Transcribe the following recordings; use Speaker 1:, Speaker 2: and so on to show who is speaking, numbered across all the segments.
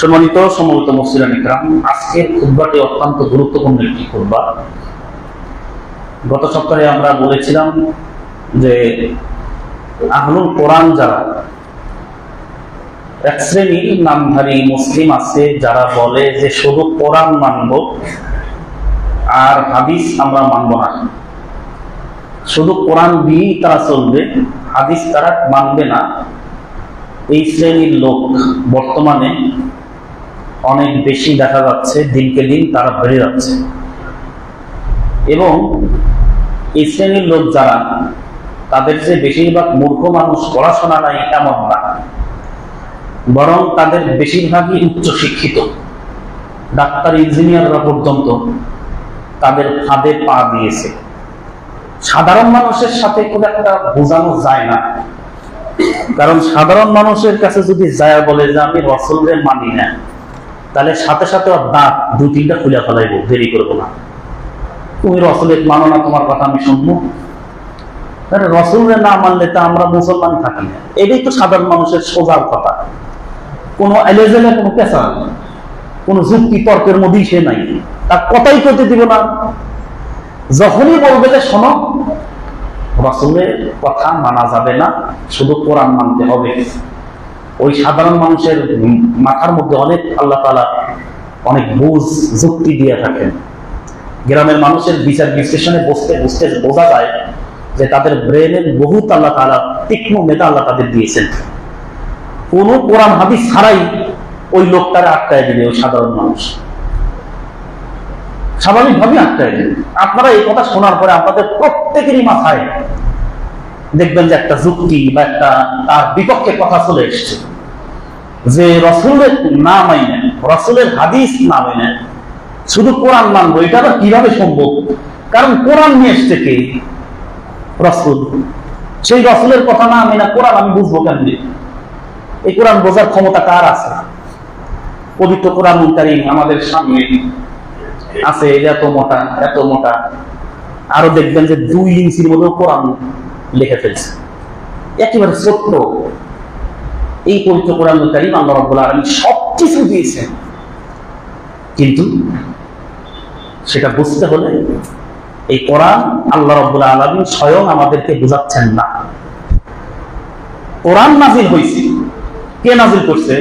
Speaker 1: সম্মানিত সমবেত মুসলিম ইকরাম, আজকের খুতবাটি অত্যন্ত গুরুত্বপূর্ণ একটি খুতবা। গত সপ্তাহে আমরা বলেছিলাম যে আহলুল কোরআন যারা, এক শ্রেণীর নামধারী মুসলিম আছে যারা বলে যে শুধু কোরআন মানব আর হাদিস আমরা মানব না, শুধু কোরআন দিয়েই তারা চলবে, হাদিস তারা মানবে না। এই শ্রেণীর লোক বর্তমানে অনেক বেশি দেখা যাচ্ছে, দিনকে দিন তারা বেড়ে যাচ্ছে। এবং এই শ্রেণীর লোক যারা, তাদের যে বেশিরভাগ মূর্খ মানুষ, পড়াশোনা নাই এমন না, বরং তাদের বেশিরভাগই উচ্চ শিক্ষিত, ডাক্তার ইঞ্জিনিয়াররা পর্যন্ত তাদের ফাঁদে পা দিয়েছে। সাধারণ মানুষের সাথে খুব একটা বোঝানো যায় না, কারণ সাধারণ মানুষের কাছে যদি যায় বলে যে আমি রাসূলকে মানি না, তাহলে সাথে সাথে দাঁত দুই তিনটা খুলে ফেলাইব, দেরি করবো না। তুমি রাসূলকে মানো না, তোমার কথা আমি শুনবো? রাসূলকে না মানলে তা আমরা মুসলমান থাকি না। এটাই তো সাধারণ মানুষের সোজা কথা। কোনো এলেজেলে কোনো পেশা, কোনো যুক্তি তর্কের মধ্যেই সে নাই, তার কথাই করতে দিব না। যখনই বলবে যে শোনো, রাসূলের কথা মানা যাবে না, শুধু কোরআন মানতে হবে, ওই সাধারণ মানুষের মাথার মধ্যে অনেক আল্লাহ তাআলা অনেক বুঝ যুক্তি দিয়ে থাকেন। গ্রামের মানুষের বিচার বিশ্লেষণে বসতে বসতে বোঝা যায় যে তাদের ব্রেনের বহুত আল্লাহ তাআলা তীক্ষ্ণ মেধা আল্লাহ তাদের দিয়েছেন। কোন কোরআন হাদিস ছাড়াই ওই লোকটারে আটকায় দিবে ওই সাধারণ মানুষ, স্বাভাবিকভাবে আটকায় দিবে। আপনারা এই কথা শোনার পরে আপনাদের প্রত্যেকেরই মাথায় দেখবেন যে একটা যুক্তি বা একটা তার বিপক্ষে কথা চলে এসছে, যে রাসূলের না মাইনে, রাসূলের হাদিস না মাইনে শুধু কোরআন মানবো, এটা আবার কিভাবে সম্ভব? কারণ কোরআন নিয়ে এসছে কে? রাসূল। সেই রাসূলের কথা না আমি না কোরআন আমি বুঝবো কেমনে? এই কোরআন বোঝার ক্ষমতা কার আছে? পবিত্র কোরআনুল কারীম আমাদের সামনে আছে, এত মোটা এত মোটা, আরো দেখবেন যে 2 ইঞ্চির মধ্যে কোরআন লিখে ফেলছে, একেবারে ছোট্ট। এই পবিত্র কোরআনুল কারীম আল্লাহ রাব্বুল আলামিন সবকিছু দিয়েছেন, কিন্তু সেটা বুঝতে হলে এই কোরআন আল্লাহ রাব্বুল আলামিন স্বয়ং আমাদেরকে বোঝাচ্ছেন না। কোরআন নাযিল হয়েছে, কে নাযিল করছে?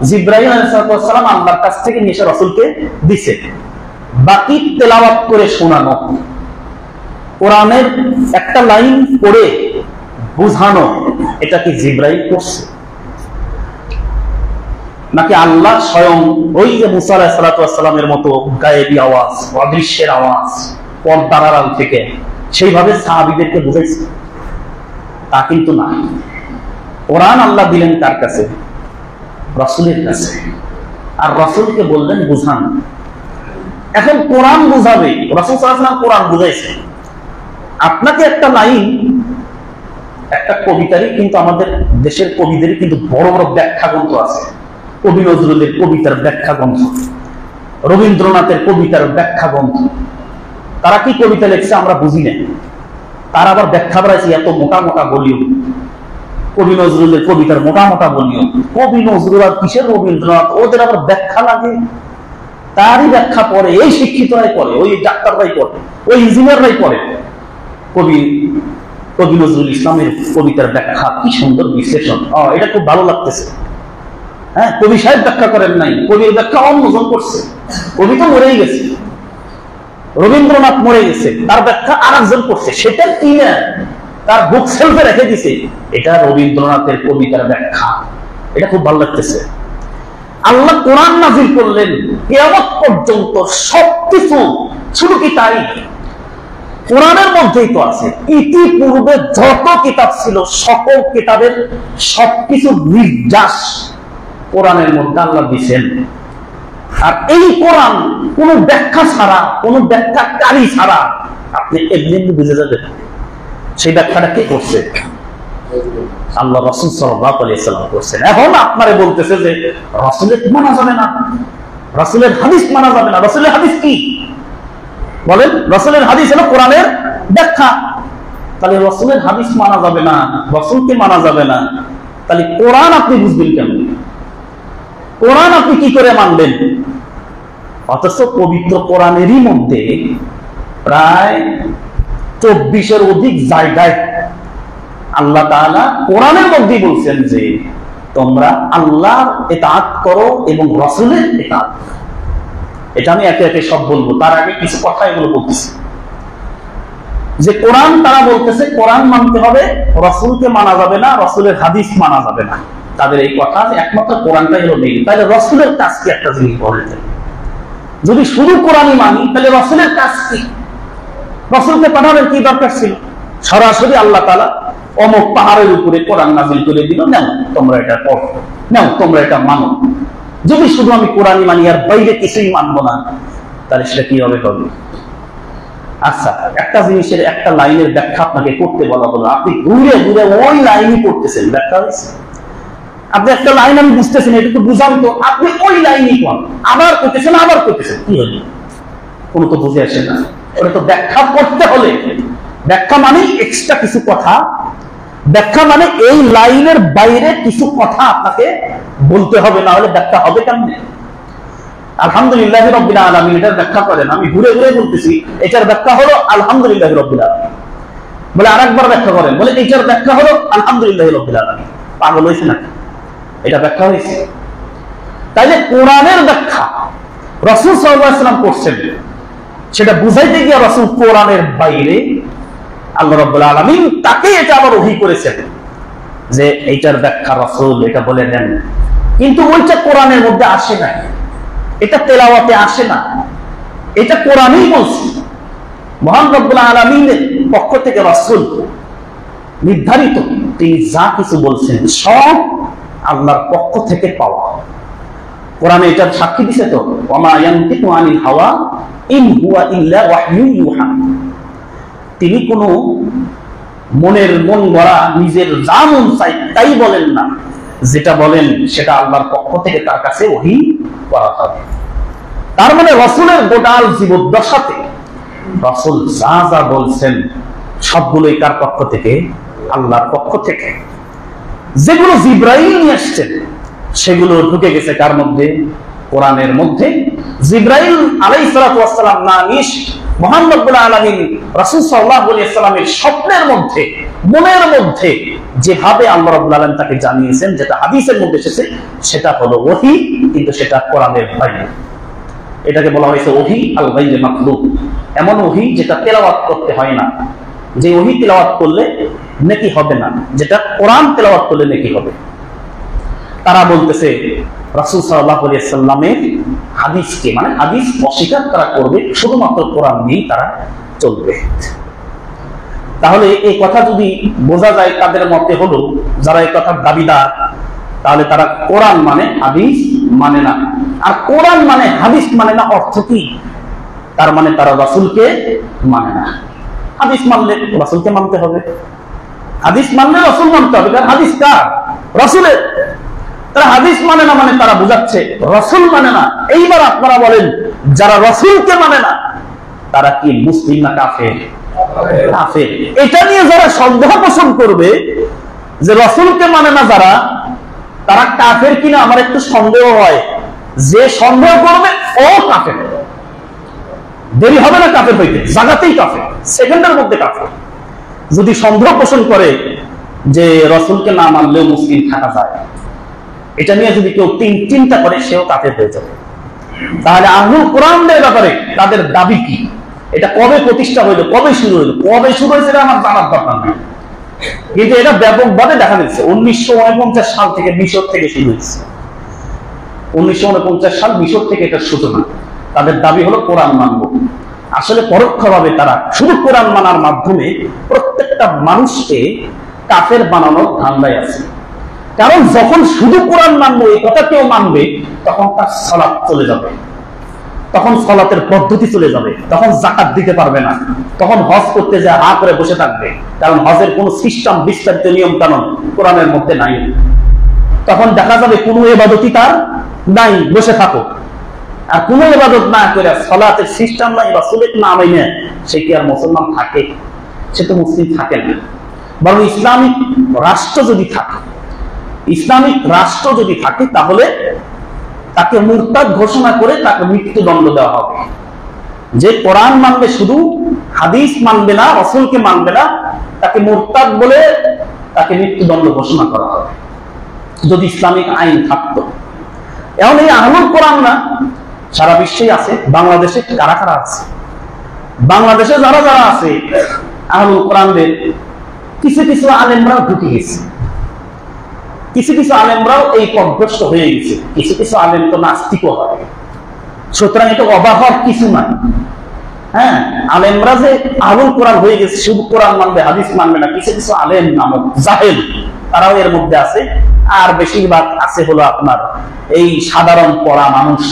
Speaker 1: জিবরাইল আলাইহিস সালাম আল্লাহর কাছ থেকে নিয়ে এসে রাসূলকে দিয়েছে। বাকি তেলাওয়াত করে শোনানো, কোরআনের একটা লাইন পড়ে বুঝানো, এটা কি জিবরাইল করছে? নাকি আল্লাহ স্বয়ং ওই যে মুসা আলাইহিস সালামের মতো গায়েবী আওয়াজ, অদৃশ্যের আওয়াজ, পর্দার আড়াল থেকে সেইভাবে সাহাবীদেরকে বুঝাইছে? তা কিন্তু না। কোরআন আল্লাহ দিলেন কার কাছে? রাসূলের কাছে। আর রাসূলকে বললেন বুঝান। এখন কোরআন বুঝাবে, রাসূল সাল্লাল্লাহু আলাইহি ওয়াসাল্লাম কোরআন বুঝাইছে। আপনাকে একটা লাইন, একটা কবিতারই কিন্তু, আমাদের দেশের কবিদেরই কিন্তু বড় বড় ব্যাখ্যা গ্রন্থ আছে। কবি নজরুলের কবিতার ব্যাখ্যা গ্রন্থ, রবীন্দ্রনাথের কবিতার ব্যাখ্যা গ্রন্থ। তারা কি কবিতা লিখছে আমরা বুঝি না, তারা আবার ব্যাখ্যা বাড়াইছে এত মোটা মোটা ভলিউম। কবি নজরুলের কবিতার মোটা মোটা ভলিউম। কবি নজরুল আর কিসের রবীন্দ্রনাথ, ওদের আবার ব্যাখ্যা লাগে। তারই ব্যাখ্যা পড়ে এই শিক্ষিতরাই পড়ে, ওই ডাক্তাররাই পড়ে, ওই ইঞ্জিনিয়াররাই পড়ে। কবি নজরুল ইসলামের কবিতার ব্যাখ্যা কি সুন্দর বিশ্লেষণ, এটা খুব ভালো লাগতেছে। হ্যাঁ, কবি সাহেব ব্যাখ্যা করেন নাই, কবির ব্যাখ্যা অন্যজন করছে। কবি তো মরেই গেছে, রবীন্দ্রনাথ মরে গেছে, তার ব্যাখ্যা আরেকজন করছে, সেটা কি না তার বুক সেলফে রেখে দিছে, এটা রবীন্দ্রনাথের কবিতার ব্যাখ্যা। এটা খুব ভালো লাগতেছে। আল্লাহ কোরআন নাযিল করলেন, কিয়ামত পর্যন্ত সবকিছু শুধু কি তাই? কোরআনের মধ্যেই তো আছে। ইতিপূর্বে যত কিতাব ছিল সকল কিতাবের সবকিছু নির্যাস কোরআনের মধ্যে আল্লাহ দিয়েছেন। আর এই কোরআন কোন ব্যাখ্যা ছাড়া, কোন ব্যাখ্যাকারী ছাড়া আপনি এমনি বুঝে যাবেন সেই ব্যাখ্যাটা কে করছে? আল্লাহ রাসূল সাল্লাল্লাহু আলাইহি ওয়াসাল্লাম করছেন। এখন আপনারে বলতেছে যে রাসূলের মানা যাবে না, রাসূলের হাদিস মানা যাবে না। রাসূলের হাদিস কি বলেন? রাসূলের হাদিস হলো কোরআনের ব্যাখ্যা। তাহলে রাসূলের হাদিস মানা যাবে না, রাসূলকে মানা যাবে না, তাহলে কোরআন আপনি বুঝবেন কেমন? কোরআন আপনি কি করে মানবেন? অথচ পবিত্র কোরআনেরই মধ্যে প্রায় 24-এর অধিক জায়গায় আল্লাহ তাআলা কোরআনের মধ্যেই বলছেন যে তোমরা আল্লাহর ইতাআত করো এবং রাসূলের ইতাআত করো। এটা আমি একে একে সব বলবো, তার আগে কিছু কথা এগুলো বলতেছি। যে কোরআন তারা বলতেছে কোরআন মানতে হবে, রাসূলকে মানা যাবে না, রাসূলের হাদিস মানা যাবে না। তাদের এই কথা যে একমাত্র কোরআনটাই হলো মেইন। তাহলে রাসূলের কাজ কি একটা জিনিস বলতে, যদি শুধু কোরআনই মানি তাহলে রাসূলের কাজ কি? রাসূলকে পাঠানোর কি দরকার ছিল? সরাসরি আল্লাহ তাআলা অমুক পাহাড়ের উপরে কোরআন নাযিল করে দিল, নাও তোমরা এটা পড়ো, নাও তোমরা এটা মানো। যদি শুধু আমি কোরআনই মানি আর বাইরে কিছুই মানবো না, তাহলে সেটা কিভাবে হবে? আচ্ছা, একটা জিনিসের একটা লাইনের ব্যাখ্যা আপনাকে করতে বলা হলো, আপনি ঘুরে ঘুরে ওই লাইনই করতেছেন, ব্যাখ্যা হয়েছে? আপনি একটা লাইন আমি বুঝতেছেন, এটা তো বুঝান তো, আপনি ওই লাইনই কোন আবার করতেছেন, আবার করতেছেন, কি হলো? কোনো তো বুঝে আসে না। ওটা তো ব্যাখ্যা করতে হলে, ব্যাখ্যা মানে এক্সট্রা কিছু কথা, ব্যাখ্যা মানে এই লাইনের বাইরে কিছু কথা আপনাকে বলতে হবে, না হলে ব্যাখ্যা হবে কেমনে? আলহামদুলিল্লাহি রাব্বিল আলামিন এটার ব্যাখ্যা করেন, আমি ঘুরে ঘুরে বলতেছি এটার ব্যাখ্যা হলো আলহামদুলিল্লাহি রাব্বিল আলামিন, বলে আরেকবার ব্যাখ্যা করেন, বলে এটার ব্যাখ্যা হলো আলহামদুলিল্লাহি রাব্বিল আলামিন। পাগল হয়েছে নাকি? এটা ব্যাখ্যা হয়েছে? তাইলে কোরআনের ব্যাখ্যা রাসূল সাল্লাল্লাহু আলাইহি ওয়াসাল্লাম করছেন, সেটা বুঝাইতে গিয়ে রাসূল কোরআনের বাইরে আল্লাহ রাব্বুল আলামিন তাকে এটা আবার ওহী করেছেন যে এইটার ব্যাখ্যা রাসূল এটা বলে দেন, কিন্তু ওইটা কোরআনের মধ্যে আসে না, এটা তেলাওয়াতে আসে না, এটা কোরআনই বলছে। মহান রব্বুল আলামিনের পক্ষ থেকে রাসূল নির্ধারিত তিনি যা কিছু বলছেন সব আল্লাহর পক্ষ থেকে পাওয়া। কোরআনে এটার সাক্ষী দিছে তো, ওমা ইয়ানতিকু আনিল হাওয়া ইন হুয়া ইল্লা ওয়াহয়ু ইউহা। তিনি কোনো মনের মন গড়া নিজের যা মন চাই তাই বলেন না, যেটা বলেন সেটা আল্লাহর পক্ষ থেকে তার কাছে ওহী করা হবে। তার মানে রাসূলের গোটাল জীবদ্দশাতে রাসূল যা যা বলছেন সবগুলোই কার পক্ষ থেকে? আল্লাহর পক্ষ থেকে। যেগুলো জিবরাইল নিয়ে আসছেন সেগুলো ঢুকে গেছে কার মধ্যে? কোরআনের মধ্যে। জিবরাইল আলাইহিস সালাতু ওয়াস সালাম না নিয়ে মহান রব্বুল আলামিন রাসূল সাল্লাল্লাহু আলাইহি ওয়াসাল্লামের স্বপ্নের মধ্যে, মনের মধ্যে যেভাবে আল্লাহ রাব্বুল আলামিন তাকে জানিয়েছেন, যেটা হাদিসের মধ্যে এসেছে সেটা হলো ওহী, কিন্তু সেটা কোরআনের বাইরে। এটাকে বলা হয়েছে ওহী আল গায়রে মাতলুব, এমন ওহী যেটা তেলাওয়াত করতে হয় না, যে ওহী তেলাওয়াত করলে নেকি হবে না, যেটা কোরআন তেলাওয়াত করলে নেকি হবে। তারা বলতেছে রাসূল সাল্লাল্লাহু আলাইহি ওয়াসাল্লামের হাদিসকে, মানে হাদিস অস্বীকার তারা করবে, শুধুমাত্র কোরআন নিয়েই তারা চলবে। তাহলে এই কথা যদি বোঝা যায় তাদের মতে হলো, যারা এই কথার দাবিদার, তাহলে তারা কোরআন মানে হাদিস মানে না। আর কোরআন মানে হাদিস মানে না অর্থ কি? তার মানে তারা রাসূলকে মানে না। হাদিস মানলে রাসূলকে মানতে হবে, হাদিস মানলে রাসূল মানতে হবে, কারণ হাদিস কার? রাসূলের। তারা হাদিস মানে না, মানে তারা বুঝাচ্ছে রাসূল মানে না। এইবার আপনারা বলেন, যারা রাসূলকে মানে না তারা কি মুসলিম না কাফের? কাফের। এটা নিয়ে যারা সন্দেহ পোষণ করবে যে রাসূলকে মানে না যারা, তারা কাফের কিনা আমার একটু সন্দেহ হয়। যে সন্দেহ করবে ও কাফের, দেরি হবে না কাফের হইতে, জায়গাতেই কাফের, সেকেন্ডের মধ্যে কাফের। যদি সন্দেহ পোষণ করে যে রাসূলকে না মানলেও মুসলিম থাকা যায়, এটা নিয়ে যদি কেউ চিন্তা করে, সেও কাফের হয়ে যাবে। তাহলে আহলুল কোরআনদের ব্যাপারে তাদের দাবি কি? এটা কবে প্রতিষ্ঠা হইলো, কবে শুরু হইলো, কবে শুরু হয়েছে আমার জানার দরকার নেই, কিন্তু এটা ব্যাপকভাবে দেখা যাচ্ছে 1949 সাল থেকে মিশর থেকে শুরু হয়েছে। 1949 সাল মিশর থেকে এটা সূচনা। তাদের দাবি হলো কোরআন মানব। আসলে পরোক্ষভাবে তারা শুধু কোরআন মানার মাধ্যমে প্রত্যেকটা মানুষকে কাফের বানানোর ধান্দায় আছে। কারণ যখন শুধু কোরআন মানবো এই কথা কেউ মানবে, তখন তার সালাত চলে যাবে, তখন সালাতের পদ্ধতি চলে যাবে, তখন যাকাত দিতে পারবে না, তখন হজ করতে যায় হা করে বসে থাকবে, কারণ হজের কোন সিস্টেম, বিস্তারিত নিয়ম কানুন কোরআনের মধ্যে নাই। তখন দেখা যাবে কোনো ইবাদতই তার নাই, বসে থাকো। আর কোনো ইবাদত না করে সালাতের সিস্টেম নাই, রাসূলের নাম আইনে, সে কি আর মুসলমান থাকে? সে তো মুসলিম থাকে না। বরং ইসলামিক রাষ্ট্র যদি থাকে, ইসলামিক রাষ্ট্র যদি থাকে, তাহলে তাকে মুরতাদ ঘোষণা করে তাকে মৃত্যুদণ্ড দেওয়া হবে। যে কোরআন মানবে শুধু, হাদিস মানবে না, রাসূলকে মানবে না, তাকে মুরতাদ বলে তাকে মৃত্যুদণ্ড ঘোষণা করা হবে যদি ইসলামিক আইন থাকতো। এখন এই আহলুল কোরআনরা সারা বিশ্বেই আছে। বাংলাদেশে কারা কারা আছে? বাংলাদেশে যারা যারা আছে আহলুল কোরআনদের কিছু কিছু আলেমরাও ঢুকে গেছে, কিছু কিছু আলেমরাও এই পথভ্রষ্ট হয়ে গেছে, কিছু কিছু আলেম তো নাস্তিকও হয়। সুতরাং এটা অবাক হওয়ার কিছু নাই। হ্যাঁ, আলেমরা যে আহলুল কোরআন হয়ে গেছে, শুধু কোরআন মানবে হাদিস মানবে না, কিছু কিছু আলেম নামক জাহেল তারাও এর মধ্যে আছে। আর বেশিরভাগ আছে হলো আপনার এই সাধারণ পড়া মানুষ,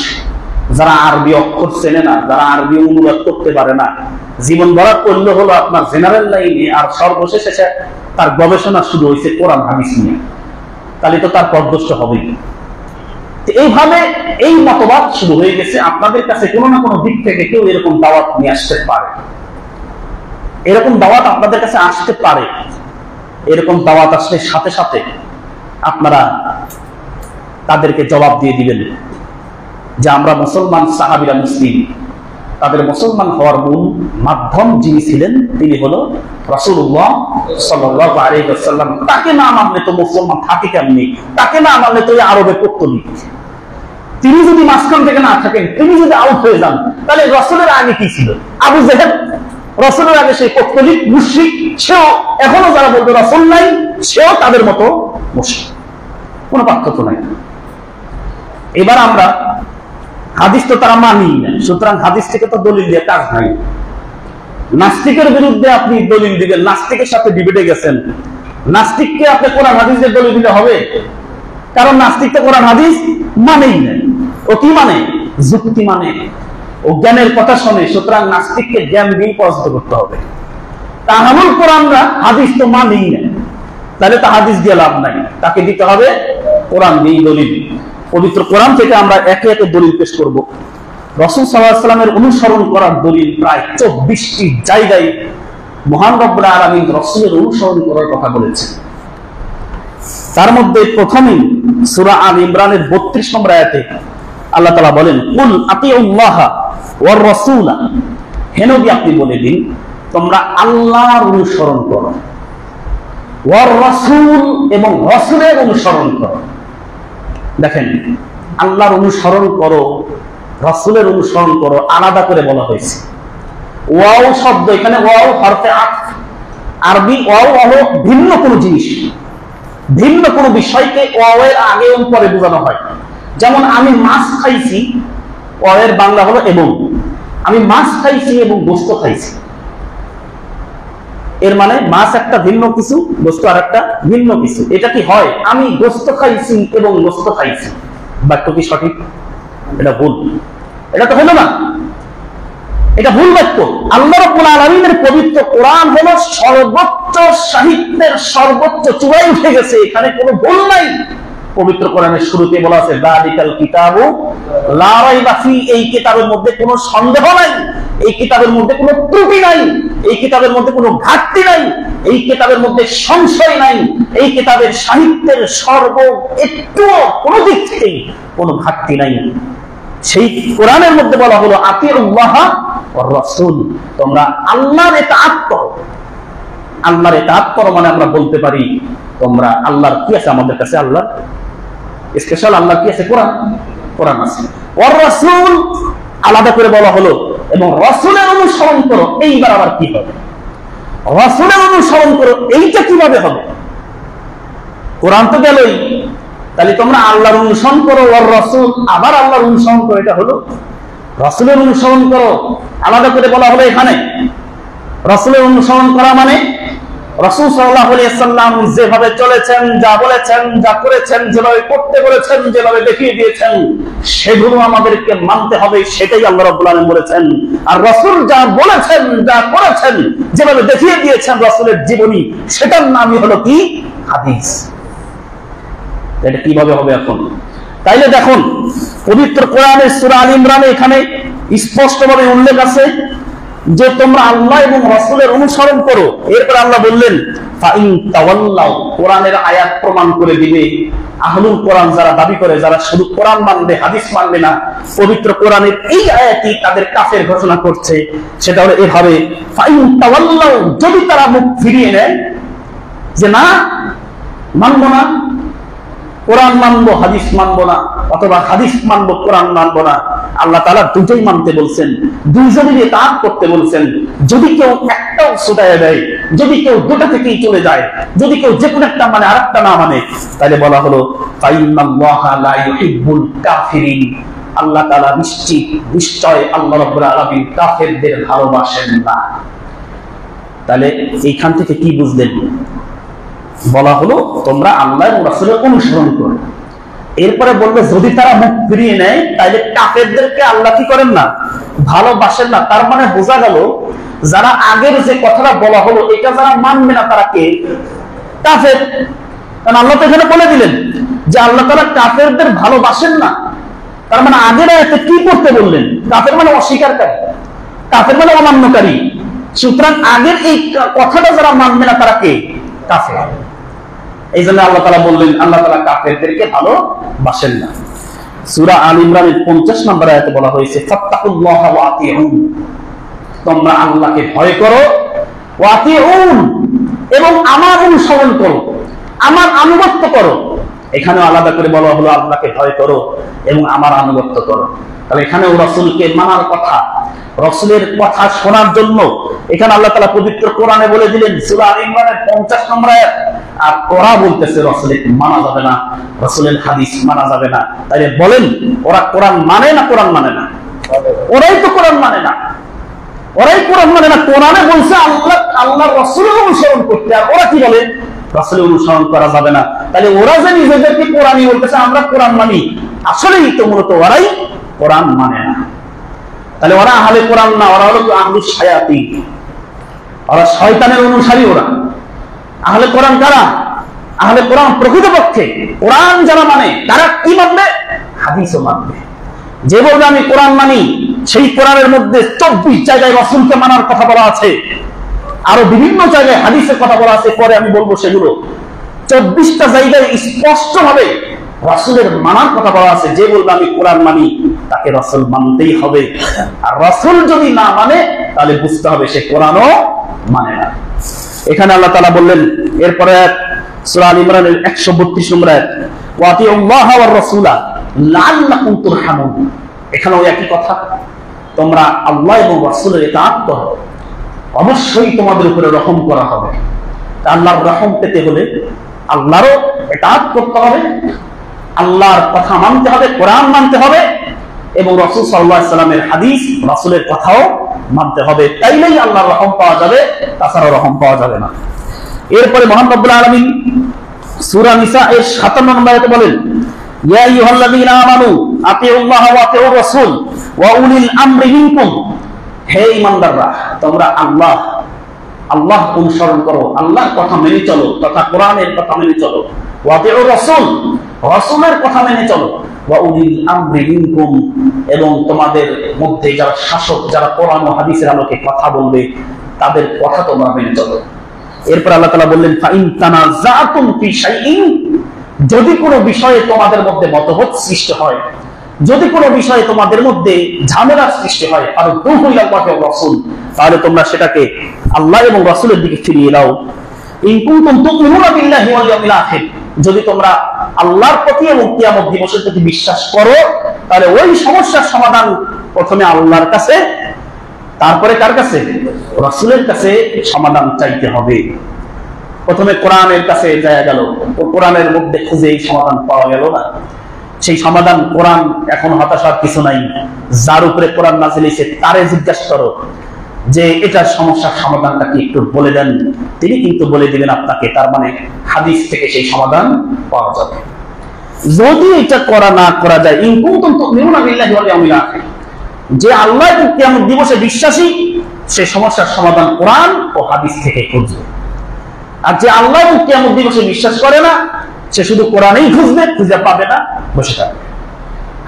Speaker 1: যারা আরবি অক্ষর চেনে না, যারা আরবি অনুবাদ করতে পারে না, জীবন ভরা করলে হলো আপনার জেনারেল লাইনে, আর সর্বশেষে তার গবেষণা শুরু হয়েছে কোরআন হাদিস নিয়ে, তাহলে তো তার পথভ্রষ্ট হবেই। এইভাবে এই মতবাদ শুরু হয়ে গেছে। আপনাদের কাছে কোনো না কোনো দিক থেকে কেউ এরকম দাওয়াত নিয়ে আসতে পারে, এরকম দাওয়াত আপনাদের কাছে আসতে পারে। এরকম দাওয়াত আসলে সাথে সাথে আপনারা তাদেরকে জবাব দিয়ে দিবেন যে আমরা মুসলমান, সাহাবীরা মুসলিম। তাদের মুসলমান হওয়ার মূল মাধ্যম যিনি ছিলেন তিনি হলো রাসূলুল্লাহ সাল্লাল্লাহু আলাইহি ওয়াসাল্লাম। তাকে না মানলে তো মুসলমান থাকে কেমনি? তাকে না মানলে তো আরবে পত্তলিক। তিনি যদি মাঝখান থেকে না থাকেন, তিনি যদি আউট হয়ে যান, তাহলে রাসূলের আগে কি ছিল? আবু জেহেল, রাসূলের আগে সেই পত্তলিক মুশরিক, সেও এখনো যারা বলবে রাসূল নাই, সেও তাদের মতো মুশরিক, কোনো পার্থক্য নাই। এবার আমরা হাদিস তো তারা মানি না, সুতরাং হাদিস থেকে তো দলিল দিয়ে কাজ নাই। নাস্তিকের বিরুদ্ধে আপনি দলিল দিবেন, নাস্তিকের সাথে ডিবেটে গেছেন, নাস্তিককে আপনি কোরআন হাদিসের দলিল দিলে হবে? কারণ নাস্তিক তো কোরআন হাদিস মানেই না। ও কি মানে? যুক্তি মানে, ও জ্ঞানের কথা শোনে। সুতরাং নাস্তিককে জ্ঞান দিয়ে পরাজিত করতে হবে। তা আহলুল কোরআনরা হাদিস তো মানেই না, তাহলে তো হাদিস দিয়ে লাভ নাই, তাকে দিতে হবে কোরআন দিয়ে দলিল। পবিত্র কোরআন থেকে আমরা একে একে দলিল পেশ করব। রাসূল সাল্লাল্লাহু আলাইহি ওয়াসাল্লামের অনুসরণ করার দলিল প্রায় 24টি জায়গায় মহান রব্বুল আলামিন রাসূলের অনুসরণ করার কথা বলেছেন। তার মধ্যে প্রথমেই সূরা আল ইমরানের 32 নম্বর আয়াতে আল্লাহ তাআলা বলেন, কুল আতিউল্লাহ ওয়ার রাসূলা, হে নবী আপনি বলে দিন তোমরা আল্লাহর অনুসরণ করো, ওয়ার রাসূল এবং রাসূলের অনুসরণ করো। দেখেন, আল্লাহর অনুসরণ করো, রাসূলের অনুসরণ করো, আলাদা করে বলা হয়েছে। ওয়াও শব্দ এখানে, ওয়াও হরফে আতফ। আরবি ওয়াও হলো ভিন্ন কোনো জিনিস, ভিন্ন কোনো বিষয়কে ওয়াও এর আগে এবং পরে বোঝানো হয়। যেমন আমি মাছ খাইছি, ওয়াও এর বাংলা হলো এবং। আমি মাছ খাইছি এবং গোশত খাইছি, এর মানে মাছ একটা ভিন্ন কিছু, গোশত আর একটা ভিন্ন কিছু। এটা কি হয়? আমি গোশত খাইছি এবং গোশত খাইছি, বাক্য কি সঠিক? এটা ভুল, এটা তো হলো না, এটা ভুল বাক্য। আল্লাহ রাব্বুল আলামিনের পবিত্র কোরআন হলো সর্বোচ্চ সাহিত্যের সর্বোচ্চ চূড়ায় উঠে গেছে, এখানে কোনো ভুল নাই। পবিত্র কোরআনের শুরুতে বলা আছে যালিকাল কিতাবু লা রাইবা ফি, এই কিতাবের মধ্যে কোনো সন্দেহ নাই, এই কিতাবের মধ্যে কোনো ত্রুটি নাই, এই কিতাবের মধ্যে কোনো ঘাটতি নাই, এই কিতাবের মধ্যে সংশয় নাই, এই কিতাবের সাহিত্যের একটু কোনো দিক থেকে কোনো ঘাটতি নাই। সেই কোরআনের মধ্যে বলা হলো আতিউল্লাহ ওয়ার রাসূল, তোমরা আল্লাহর ইতাআত করো। আল্লাহর ইতাআত করো মানে আমরা বলতে পারি তোমরা আল্লাহর কি আছে আমাদের কাছে? আল্লাহ স্পেশাল আল্লাহ কি আছে? কোরআন, কোরআন আছে। ওয়ার রাসূল আলাদা করে বলা হলো, এবং রাসূলের অনুসরণ করো। এইবার আবার কি হবে? রাসূলের অনুসরণ করো, এইটা কিভাবে হবে? কোরআন তো গেলই, তাহলে তোমরা আল্লাহর অনুসরণ করো, ওয়ার রাসূল আবার আল্লাহর অনুসরণ করো, এটা হলো। রাসূলের অনুসরণ করো আলাদা করে বলা হলো এখানে। রাসূলের অনুসরণ করা মানে রাসূল সাল্লাল্লাহু আলাইহি ওয়াসাল্লাম যেভাবে চলেছেন, যা বলেছেন, যা করেছেন, যেভাবে করতে বলেছেন, যেভাবে দেখিয়ে দিয়েছেন, সেগুলো আমাদেরকে মানতে হবে, সেটাই আল্লাহ রাব্বুল আলামিন বলেছেন। আর রাসূল যা বলেছেন, যা করেছেন, যেভাবে দেখিয়ে দিয়েছেন রাসূলের জীবনী, সেটার নামই হলো কি? হাদিস। এটা কিভাবে হবে এখন? তাইলে দেখুন, পবিত্র কোরআনের সূরা আল ইমরানে এখানে স্পষ্টভাবে উল্লেখ আছে যে তোমরা আল্লাহ এবং রাসূলের অনুসরণ করো। এরপর আল্লাহ বললেন ফাইন তাওয়াল্লাউ, কোরআনের আয়াত প্রমাণ করে দিবে আহলুল কোরআন যারা দাবি করে, যারা শুধু কোরআন মানবে হাদিস মানবে না, পবিত্র কোরআনের এই আয়াতই তাদের কাফের ঘোষণা করছে। সেটা হলো এভাবে, ফাইন তাওয়াল্লাউ, যদি তারা মুখ ফিরিয়ে নেয় যে না মানবো না, কোরআন মানবো হাদিস মানবো না, অথবা হাদিস মানবো কোরআন মানবো না, আল্লাহ তাআলা দুটোই মানতে বলছেন, দুইজনের ইতাআত করতে বলছেন। যদি কেউ একটাও ছুটায় দেয়, যদি কেউ দুটো থেকেই চলে যায়, যদি কেউ যে কোনো একটা মানে আরেকটা না মানে, তাহলে বলা হলো ফাইন্নাল্লাহা লা ইউহিব্বুল কাফিরিন, আল্লাহ তাআলা নিশ্চয় আল্লাহ রাব্বুল আলামিন কাফেরদের ভালোবাসেন না। তাহলে এইখান থেকে কি বুঝলেন? বলা হলো তোমরা আল্লাহ এবং রাসূলের অনুসরণ করো। এরপরে বলবে যদি তারা মুখ ফিরিয়ে নেয় তাহলে কাফেরদেরকে আল্লাহ কি করেন না, ভালোবাসেন না। তার মানে বোঝা গেল যারা আগের যে কথাটা বলা হলো এটা যারা মানবে না তারা কে? কাফের। কারণ আল্লাহ তো এখানে বলে দিলেন যে আল্লাহ তাআলা কাফেরদের ভালোবাসেন না। তার মানে আগের আয়াতে কি করতে বললেন? কাফের মানে অস্বীকারকারী, কাফের মানে অমান্যকারী। সুতরাং আগের এই কথাটা যারা মানবে না তারা কে? কাফের। এই জন্য আল্লাহ তাআলা বললেন আল্লাহ তাআলা কাফেরদেরকে ভালোবাসেন না। সূরা আল ইমরানের 50 নম্বর আয়াতে বলা হয়েছে ফাত্তাকুল্লাহ ওয়া আতিউন, তোমরা আল্লাহকে ভয় করো, ওয়া আতিউন, এবং আমার অনুসরণ করো, আমার আনুগত্য করো। এখানেও আলাদা করে বলা হলো আল্লাহকে ভয় করো এবং আমার আনুগত্য করো। তাহলে এখানেও রাসূলকে মানার কথা, রাসূলের কথা শোনার জন্য এখানে আল্লাহ তাআলা পবিত্র কোরআনে বলে দিলেন সূরা আল ইমরানের 50 নম্বর আয়াত। আর ওরা বলতেছে রাসূলের মানা যাবে না, রাসূলের হাদিস মানা যাবে না। তাইলে বলেন ওরা কোরআন মানে না কোরআন মানে না? ওরাই তো কোরআন মানে না, ওরাই কোরআন মানে না। কোরআনে বলছে আল্লাহর রাসূলের অনুসরণ করতে, আর ওরা কি বলে রাসূলের অনুসরণ করা যাবে না। তাহলে ওরা যে নিজেদেরকে কোরআনই বলতেছে আমরা কোরআন মানি, আসলেই তো মূলত ওরাই কোরআন মানে না। তাহলে ওরা আহলে কোরআন না, ওরা হলো আহলুশ শায়াতিন, ওরা শয়তানের অনুসারী। ওরা আহলে কোরআন কারা? আহলে কোরআন প্রকৃতপক্ষে কোরআন যারা মানে তারা কি মানবে? হাদিসও মানবে। যে বলবে আমি কোরআন মানি, সেই কোরআনের মধ্যে 24 জায়গায় রাসূলকে মানার কথা বলা আছে, আরো বিভিন্ন জায়গায় হাদিসের কথা বলা আছে, পরে আমি বলবো সেগুলো। 24টা জায়গায় স্পষ্ট ভাবে রাসূলের মানার কথা বলা আছে। যে বলবে আমি কোরআন মানি তাকে রাসূল মানতেই হবে, আর রাসূল যদি না মানে তাহলে বুঝতে হবে সে কোরআনও মানে না। এখানে আল্লাহ তাআলা বললেন এরপরে সূরা আল ইমরানের 132 নম্বর আয়াত, ওয়া আতিউল্লাহ ওয়ার রাসূলা লাআল্লাকুম তুরহামুন। এখানেও একই কথা, তোমরা আল্লাহ এবং রাসূলের ইতাআত করো, অবশ্যই তোমাদের উপরে রহম করা হবে। আল্লাহর রহম পেতে হলে আল্লাহরও ইতাআত করতে হবে, আল্লাহর কথা মানতে হবে, কোরআন মানতে হবে, এবং রাসূল সাল্লাল্লাহু আলাইহি ওয়াসাল্লামের হাদিস রাসূলের কথাও মানতে হবে। তাইলেই আল্লাহর রহম পাওয়া যাবে, তাছাড়া রহম পাওয়া যাবে না। এরপরে মহান রব্বুল আলামিন সূরা নিসা এর 57 নম্বর আয়াতে বলেন, ইয়া আইয়ুহাল্লাযীনা আমানু আতিউল্লাহ ওয়া আতিউর রাসূল ওয়া উলিল আমরি মিনকুম। হে ঈমানদাররা, তোমরা আল্লাহ অনুসরণ করো, আল্লাহর কথা মেনে চলো তথা কোরআনের কথা মেনে চলো, ওয়া আতিউর রাসূল, রাসূলের কথা মেনে চলো, ওয়া উলিল আমরি মিনকুম, এবং তোমাদের মধ্যে যারা শাসক, যারা কোরআন ও হাদিসের আলোকে কথা বলবে তাদের কথা তোমরা মেনে চলো। এরপর আল্লাহ তাআলা বললেন ফাইন তানাযাতুম ফি শাইইন, যদি কোনো বিষয়ে তোমাদের মধ্যে মতভেদ সৃষ্টি হয়, যদি কোনো বিষয়ে তোমাদের মধ্যে ঝামেলার সৃষ্টি হয়, ফারুদ্দুহু ইলাল্লাহি ওয়া রাসূল, তাহলে তোমরা সেটাকে আল্লাহ এবং রাসূলের দিকে ফিরিয়ে দাও। ইন কুনতুম তু'মিনুনা বিল্লাহি ওয়াল ইয়াউমিল আখির, যদি তোমরা আল্লাহর প্রতি এবং কিয়ামত দিবসের প্রতি বিশ্বাস করো, তাহলে ওই সমস্যার সমাধান প্রথমে আল্লাহর কাছে, তারপরে কার কাছে? রাসূলের কাছে সমাধান চাইতে হবে। প্রথমে কোরআনের কাছে যাওয়া গেল, কোরআনের মধ্যে খুঁজে এই সমাধান পাওয়া গেল না। সেই সমাধান কোরআন, এখন হতাশার কিছু নাই। যার উপরে কোরআন নাযিল হয়েছে তারে জিজ্ঞাসা করো যে এটার সমস্যার সমাধানটা কি একটু বলে দেন, তিনি কিন্তু বলে দিবেন আপনাকে। তার মানে হাদিস থেকে সেই সমাধান পাওয়া যাবে। যদি এটা করা না করা যায়, ইন কুনতুম তু'মিনুনা বিল্লাহি ওয়াল ইয়াউমিল আখির, যে আল্লাহ এবং কিয়ামত দিবসে বিশ্বাসী, সে সমস্যার সমাধান কোরআন ও হাদিস থেকে খুঁজবে। আর যে আল্লাহ এবং কিয়ামত দিবসে বিশ্বাস করে না, সে শুধু কোরআনেই খুঁজবে, খুঁজে পাবে না, বসে থাকবে,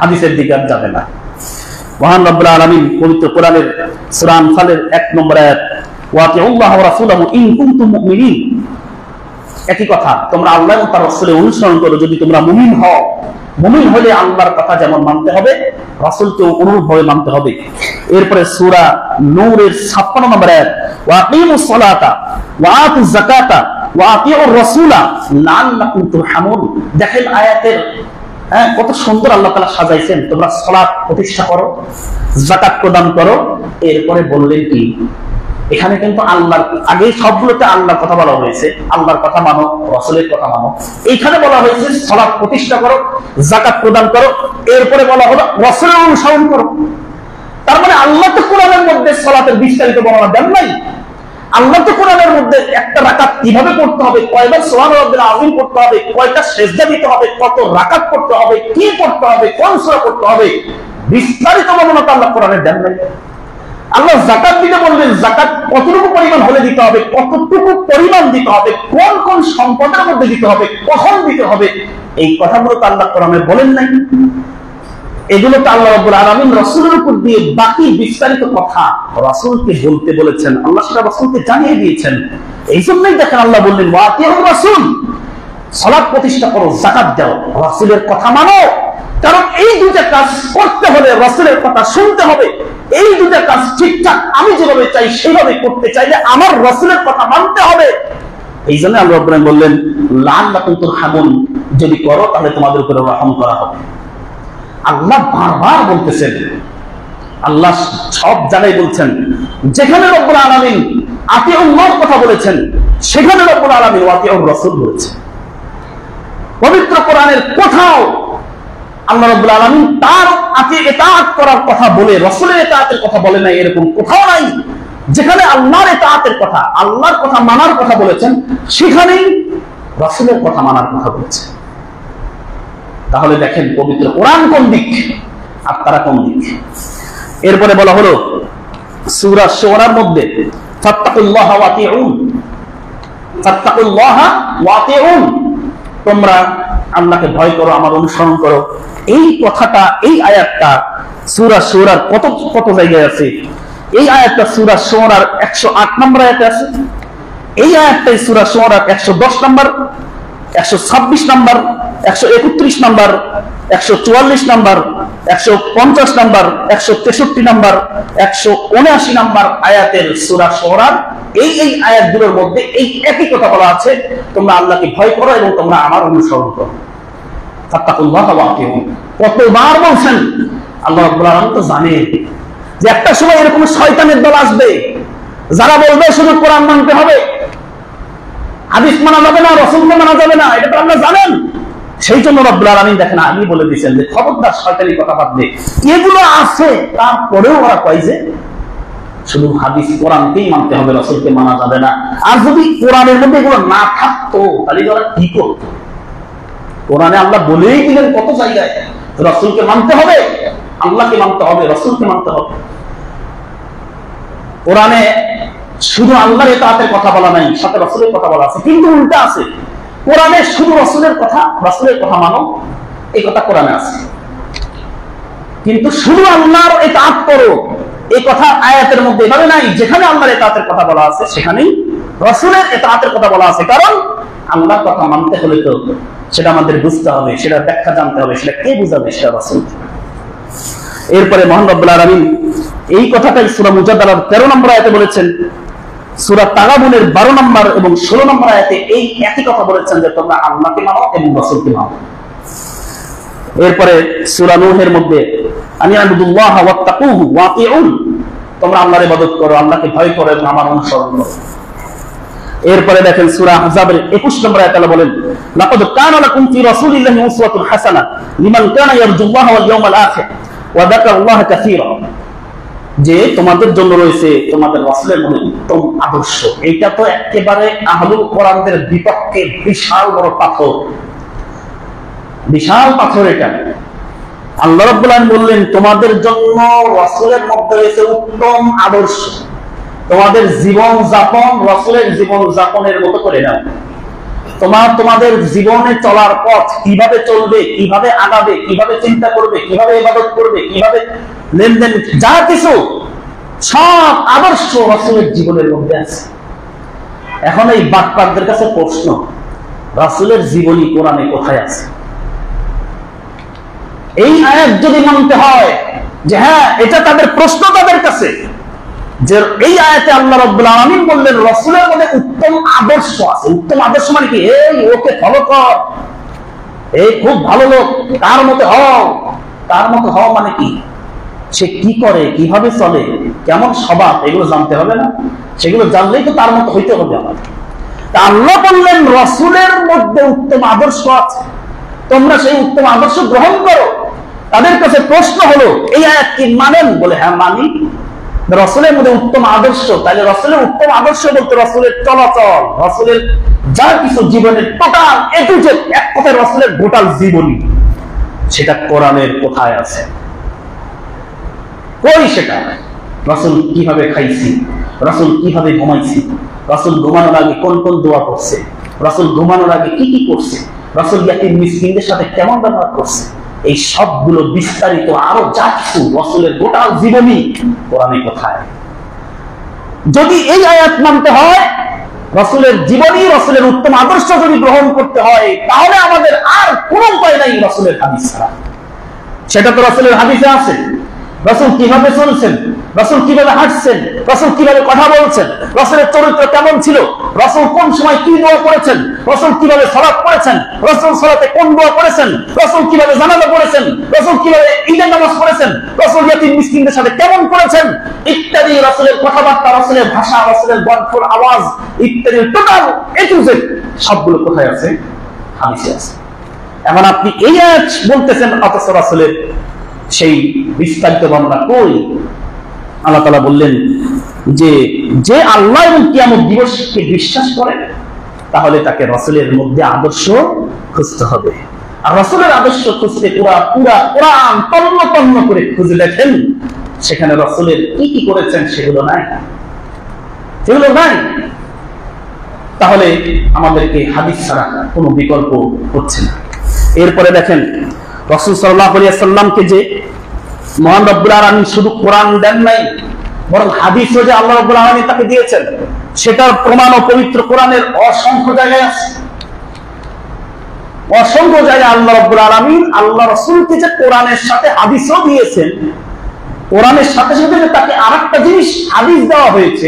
Speaker 1: হাদিসের দিকে আর যাবে না। মহান রব্বুল আলামিন পবিত্র কোরআনের সূরা আনফালের 1 নম্বর আয়াত ওয়াতিউল্লাহ ওয়া রাসূলাহু ইন কুনতুম মুমিনিন, একই কথা, তোমরা আল্লাহ এবং তার রাসূলের অনুসরণ করো যদি তোমরা মুমিন হও। মুমিন হলে আল্লাহর কথা যেমন মানতে হবে, রাসূলকেও অনুরূপভাবে মানতে হবে। এরপরে সূরা নূরের 56 নম্বর আয়াত ওয়াকিমুস সালাতা ওয়া আতুজ যাকাতা ওয়া আতিউর রাসূলা লাআল্লাকুম তুরহামুন। দেখেন আয়াতের কত সুন্দর আল্লাহ তাআলা সাজাইছেন। তোমরা সালাত প্রতিষ্ঠা করো, যাকাত প্রদান করো। এরপরে বললেন কি, এখানে কিন্তু আল্লাহর আগে সবগুলোতে আল্লাহর কথা বলা হয়েছে, আল্লাহর কথা মানো, রাসূলের কথা মানো। এইখানে বলা হয়েছে সালাত প্রতিষ্ঠা করো, যাকাত প্রদান করো। এরপরে বলা হলো রাসূলের অনুসরণ করো। তার মানে আল্লাহ তো কোরআনের মধ্যে সালাতের বিস্তারিত বর্ণনা দেন নাই। আল্লাহ তো কোরআনের মধ্যে একটা রাকাত কিভাবে করতে হবে, কয়বার সুবহান রাব্বিল আযীম করতে হবে, কয়টা সিজদা দিতে হবে, কত রাকাত করতে হবে, কি করতে হবে, কোন সূরা করতে হবে, বিস্তারিত বর্ণনা তো আল্লাহ কোরআনে দেন নাই। আল্লাহ যাকাত দিতে বললেন, যাকাত কতটুকু পরিমাণ হলে দিতে হবে, কতটুকু পরিমাণ দিতে হবে, কোন কোন সম্পদের মধ্যে দিতে হবে, কখন দিতে হবে, এই কথাগুলো তো আল্লাহ কোরআনে বলেন নাই। এগুলো তো আল্লাহ রাব্বুল আলামিন রাসূলের উপর দিয়ে বাকি বিস্তারিত কথা রাসূলকে বলতে বলেছেন, আল্লাহ সেটা রাসূলকে জানিয়ে দিয়েছেন। এই জন্যই দেখেন আল্লাহ বললেন ওয়াতিউর রাসূল, সালাত প্রতিষ্ঠা করো, যাকাত দাও, রাসূলের কথা মানো। কারণ এই দুইটা কাজ করতে হলে রাসূলের কথা শুনতে হবে। এই দুইটা কাজ ঠিকঠাক আমি যেভাবে চাই সেইভাবে করতে চাইলে আমার রাসূলের কথা মানতে হবে। এই জন্য আল্লাহ রাব্বুল আলামিন বললেন লাআল্লাকুম তুরহামুন, যদি করো তাহলে তোমাদের উপরে রহম করা হবে। আল্লাহ বারবার বলতেছেন, আল্লাহ সব জায়গায় বলছেন, যেখানে রব্বুল আলামিন আতিউল্লাহর কথা বলেছেন সেখানে রব্বুল আলামিন ওয়াতিউর রাসূল বলেছেন। পবিত্র কোরআনের কোথাও আল্লাহ রাব্বুল আলামিন তার ইতাআত করার কথা বলে রাসূলের ইতাআতের কথা বলে নাই, এরকম কোথাও নাই। যেখানে আল্লাহর ইতাআতের কথা, আল্লাহর কথা মানার কথা বলেছেন সেখানেই রাসূলের কথা মানার কথা বলেছেন। তাহলে দেখেন পবিত্র কোরআন কোন দিক আর তারা কোন দিক। এরপরে বলা হলো সূরা শুরার মধ্যে ফাত্তাকুল্লাহা ওয়াতিউন, ফাত্তাকুল্লাহা ওয়াতিউন, তোমরা আল্লাহকে ভয় করো, আমার অনুসরণ করো। এই কথাটা, এই আয়াতটা সূরা শুরার কত কত জায়গায় আছে। এই আয়াতটা সূরা শুরার 108 নম্বর আয়াতে আছে। এই আয়াতটাই সূরা শুরার 110 নম্বর, 126 নম্বর, 131 নম্বর, 144 নম্বর, 150 নম্বর, 163 নম্বর, 179 নম্বর আয়াতের সূরা শুরার এই আয়াতগুলোর মধ্যে এই একই কথা বলা আছে, তোমরা আল্লাহকে ভয় করো এবং তোমরা আমার অনুসরণ করো। ফাত্তাকুল্লাহা ওয়াতিউন কতবার বলছেন আল্লাহ রাব্বুল আলামিন তো জানে যে একটা সময় এরকম শয়তানের দল আসবে যারা বলবে শুধু কোরআন মানতে হবে, হাদিস মানা যাবে না, রাসূলকে মানা যাবে না, এটা তো আপনারা জানেন। সেই জন্য রব্বুল আলামিন দেখেন আমি বলে দিয়েছেন যে খবরদার শয়তানি কথা বাদ দে। এগুলো আছে তারপরেও ওরা কয় যে শুধু হাদিস কোরআনকেই মানতে হবে, রাসূলকে মানা যাবে না। আর যদি কোরআনের মধ্যে এগুলো না থাকতো তাহলে ওরা কি করতো? কোরআনে আল্লাহ বলেই দিলেন কত জায়গায় রাসূলকে মানতে হবে, আল্লাহকে মানতে হবে, রাসূলকে মানতে হবে। কোরআনে শুধু আল্লাহর ইতাআতের কথা বলা নাই, সাথে রাসূলের কথা বলা আছে। কিন্তু উল্টা আছে, কোরআনে শুধু রাসূলের কথা মানো, এই কথা কোরআনে আছে। কিন্তু শুধু আল্লাহর ইতাআত করো এই কথা আয়াতের মধ্যে এভাবে নাই। যেখানে আল্লাহর ইতাআতের কথা বলা আছে সেখানেই রাসূলের ইতাআতের কথা বলা আছে। কারণ আল্লাহর কথা মানতে হলে তো সেটা আমাদের বুঝতে হবে, সেটা ব্যাখ্যা জানতে হবে, সেটা কে বুঝাবে? সেটা রাসূল। এরপরে মহান রব্বুল আলামিন এই কথাটাই সূরা মুজাদালার 13 নম্বর আয়াতে বলেছেন, সূরা তাগাবুনের 12 নম্বর এবং 16 নম্বর আয়াতে এই একই কথা বলেছেন যে তোমরা আল্লাহকে মানো এবং রাসূলকে মানো। এরপরে সূরা নূহের মধ্যে আনিয়াবুদুল্লাহ ওয়াত্তাকুহু ওয়াতিউন, তোমরা আল্লাহর ইবাদত করো, আল্লাহকে ভয় করো এবং আমার অনুসরণ করো। এরপরে দেখেন সূরা আহজাবের 21 নম্বর আয়াতে আল্লাহ বলেন লাকাদ কানা লাকুম ফি রাসূলিল্লাহি উসওয়াতুন হাসানাহ লিমান কানা ইয়ারজুল্লাহ ওয়াল ইয়াউমাল আখির ওয়া যাকারাল্লাহা কাসীরা, যে তোমাদের জন্য রয়েছে তোমাদের রাসূলের মধ্যে উত্তম আদর্শ। এটা তো একেবারে আহলুল কোরআনদের বিপক্ষে বিশাল বড় পাথর, বিশাল পাথর। এটা আল্লাহ রাব্বুল আলামিন বললেন তোমাদের জন্য রাসূলের মধ্যে রয়েছে উত্তম আদর্শ, তোমাদের জীবন যাপন রাসূলের জীবন যাপনের মতো করে নাও। তোমাদের জীবনে চলার পথ কিভাবে চলবে, কিভাবে আগাবে, কিভাবে চিন্তা করবে, কিভাবে ইবাদত করবে, কিভাবে লেনদেন, যা কিছু সব আদর্শ রাসূলের জীবনের মধ্যে আছে। এখন এই বাটপারদের কাছে প্রশ্ন, রাসূলের জীবনী কোরআনে কোথায় আছে? এই আয়াত যদি মানতে হয় যে হ্যাঁ এটা তাদের প্রশ্ন তাদের কাছে, যে এই আয়াতে আল্লাহ রাব্বুল আলামিন বললেন রাসূলের মধ্যে উত্তম আদর্শ আছে। উত্তম আদর্শ মানে কি? এই ওকে ফলো কর, এই খুব ভালো লোক, তার মতো হও। তার মতো হও মানে কি? সে কি করে, কিভাবে চলে, কেমন স্বভাব, এগুলো জানতে হবে না? সেগুলো জানলেই তো তার মতো হইতে হবে আমাদের। তা আল্লাহ বললেন রাসূলের মধ্যে উত্তম আদর্শ আছে, তোমরা সেই উত্তম আদর্শ গ্রহণ করো। তাদের কাছে প্রশ্ন হলো এই আয়াত কি মানেন? বলে হ্যাঁ মানি। রাসূলের মধ্যে উত্তম আদর্শ, তাহলে রাসূলের উত্তম আদর্শ বলতে রাসূলের চলাচল, রাসূলের যা কিছু জীবনের টোটাল এ টু জেড, এক কথায় রাসূলের টোটাল জীবনী, সেটা কোরআনের কোথায় আছে? কই সেটা? রাসূল কিভাবে খাইছি, রাসূল কিভাবে ঘুমাইছি, রাসূল ঘুমানোর আগে কোন কোন দোয়া করছে, রাসূল ঘুমানোর আগে কি কি করছে, রাসূল ইয়াতীম মিসকিনদের সাথে কেমন ব্যবহার করছে, এই সবগুলো বিস্তারিত আরো যা কিছু রাসূলের গোটা জীবনী কোরআনে কোথায়? যদি এই আয়াত মানতে হয়, রাসূলের জীবনী, রাসূলের উত্তম আদর্শ যদি গ্রহণ করতে হয়, তাহলে আমাদের আর কোনো উপায় নাই রাসূলের হাদিস ছাড়া। সেটা তো রাসূলের হাদিসে আছে। রাসূল কিভাবে চলছেন, রাসূল কিভাবে হাঁটছেন, রাসূল কিভাবে কথা বলছেন, রাসূলের চরিত্র কেমন ছিল, রাসূল কোন সময় কি দোয়া করেছেন, রাসূল কিভাবে সালাত পড়েছেন, রাসূল সালাতে কোন দোয়া করেছেন, রাসূল কিভাবে জানাজা পড়েছেন, রাসূল কিভাবে ঈদের নামাজ পড়েছেন, রাসূল ইয়াতীম মিসকিনদের সাথে কেমন করেছেন, ইত্যাদি রাসূলের কথাবার্তা, রাসূলের ভাষা, রাসূলের কণ্ঠের আওয়াজ ইত্যাদি টোটাল এ টু জেড সবগুলো কোথায় আছে? হাদিসে আছে। এখন আপনি এই আয়াত বলতেছেন, অথচ রাসূলের সেই বিস্তারিত বর্ণনা কই? আল্লাহ তাআলা বললেন যে যে আল্লাহ এবং কিয়ামত দিবসকে বিশ্বাস করে তাহলে তাকে রাসূলের মধ্যে আদর্শ খুঁজতে হবে। আর রাসূলের আদর্শ খুঁজতে পুরা কোরআন তন্ন তন্ন করে খুঁজে দেখেন, সেখানে রাসূলের কি কি করেছেন সেগুলো নাই, সেগুলো নাই। তাহলে আমাদেরকে হাদিস ছাড়া কোনো বিকল্প হচ্ছে না। এরপরে দেখেন রাসূল সাল্লাল্লাহু আলাইহি ওয়াসাল্লামকে যে মহান রব্বুল আলামিন শুধু কোরআন দেন নাই, বরং হাদিসও যে আল্লাহ রব্বুল আলামিন তাকে দিয়েছেন, সেটার প্রমাণ পবিত্র কোরআনের অসংখ্য জায়গায় আছে। অসংখ্য জায়গায় আল্লাহ রব্বুল আলামিন আল্লাহ রাসূলকে যে কোরআনের সাথে হাদিসও দিয়েছেন, কোরআনের সাথে সাথে যে তাকে আরেকটা জিনিস হাদিস দেওয়া হয়েছে,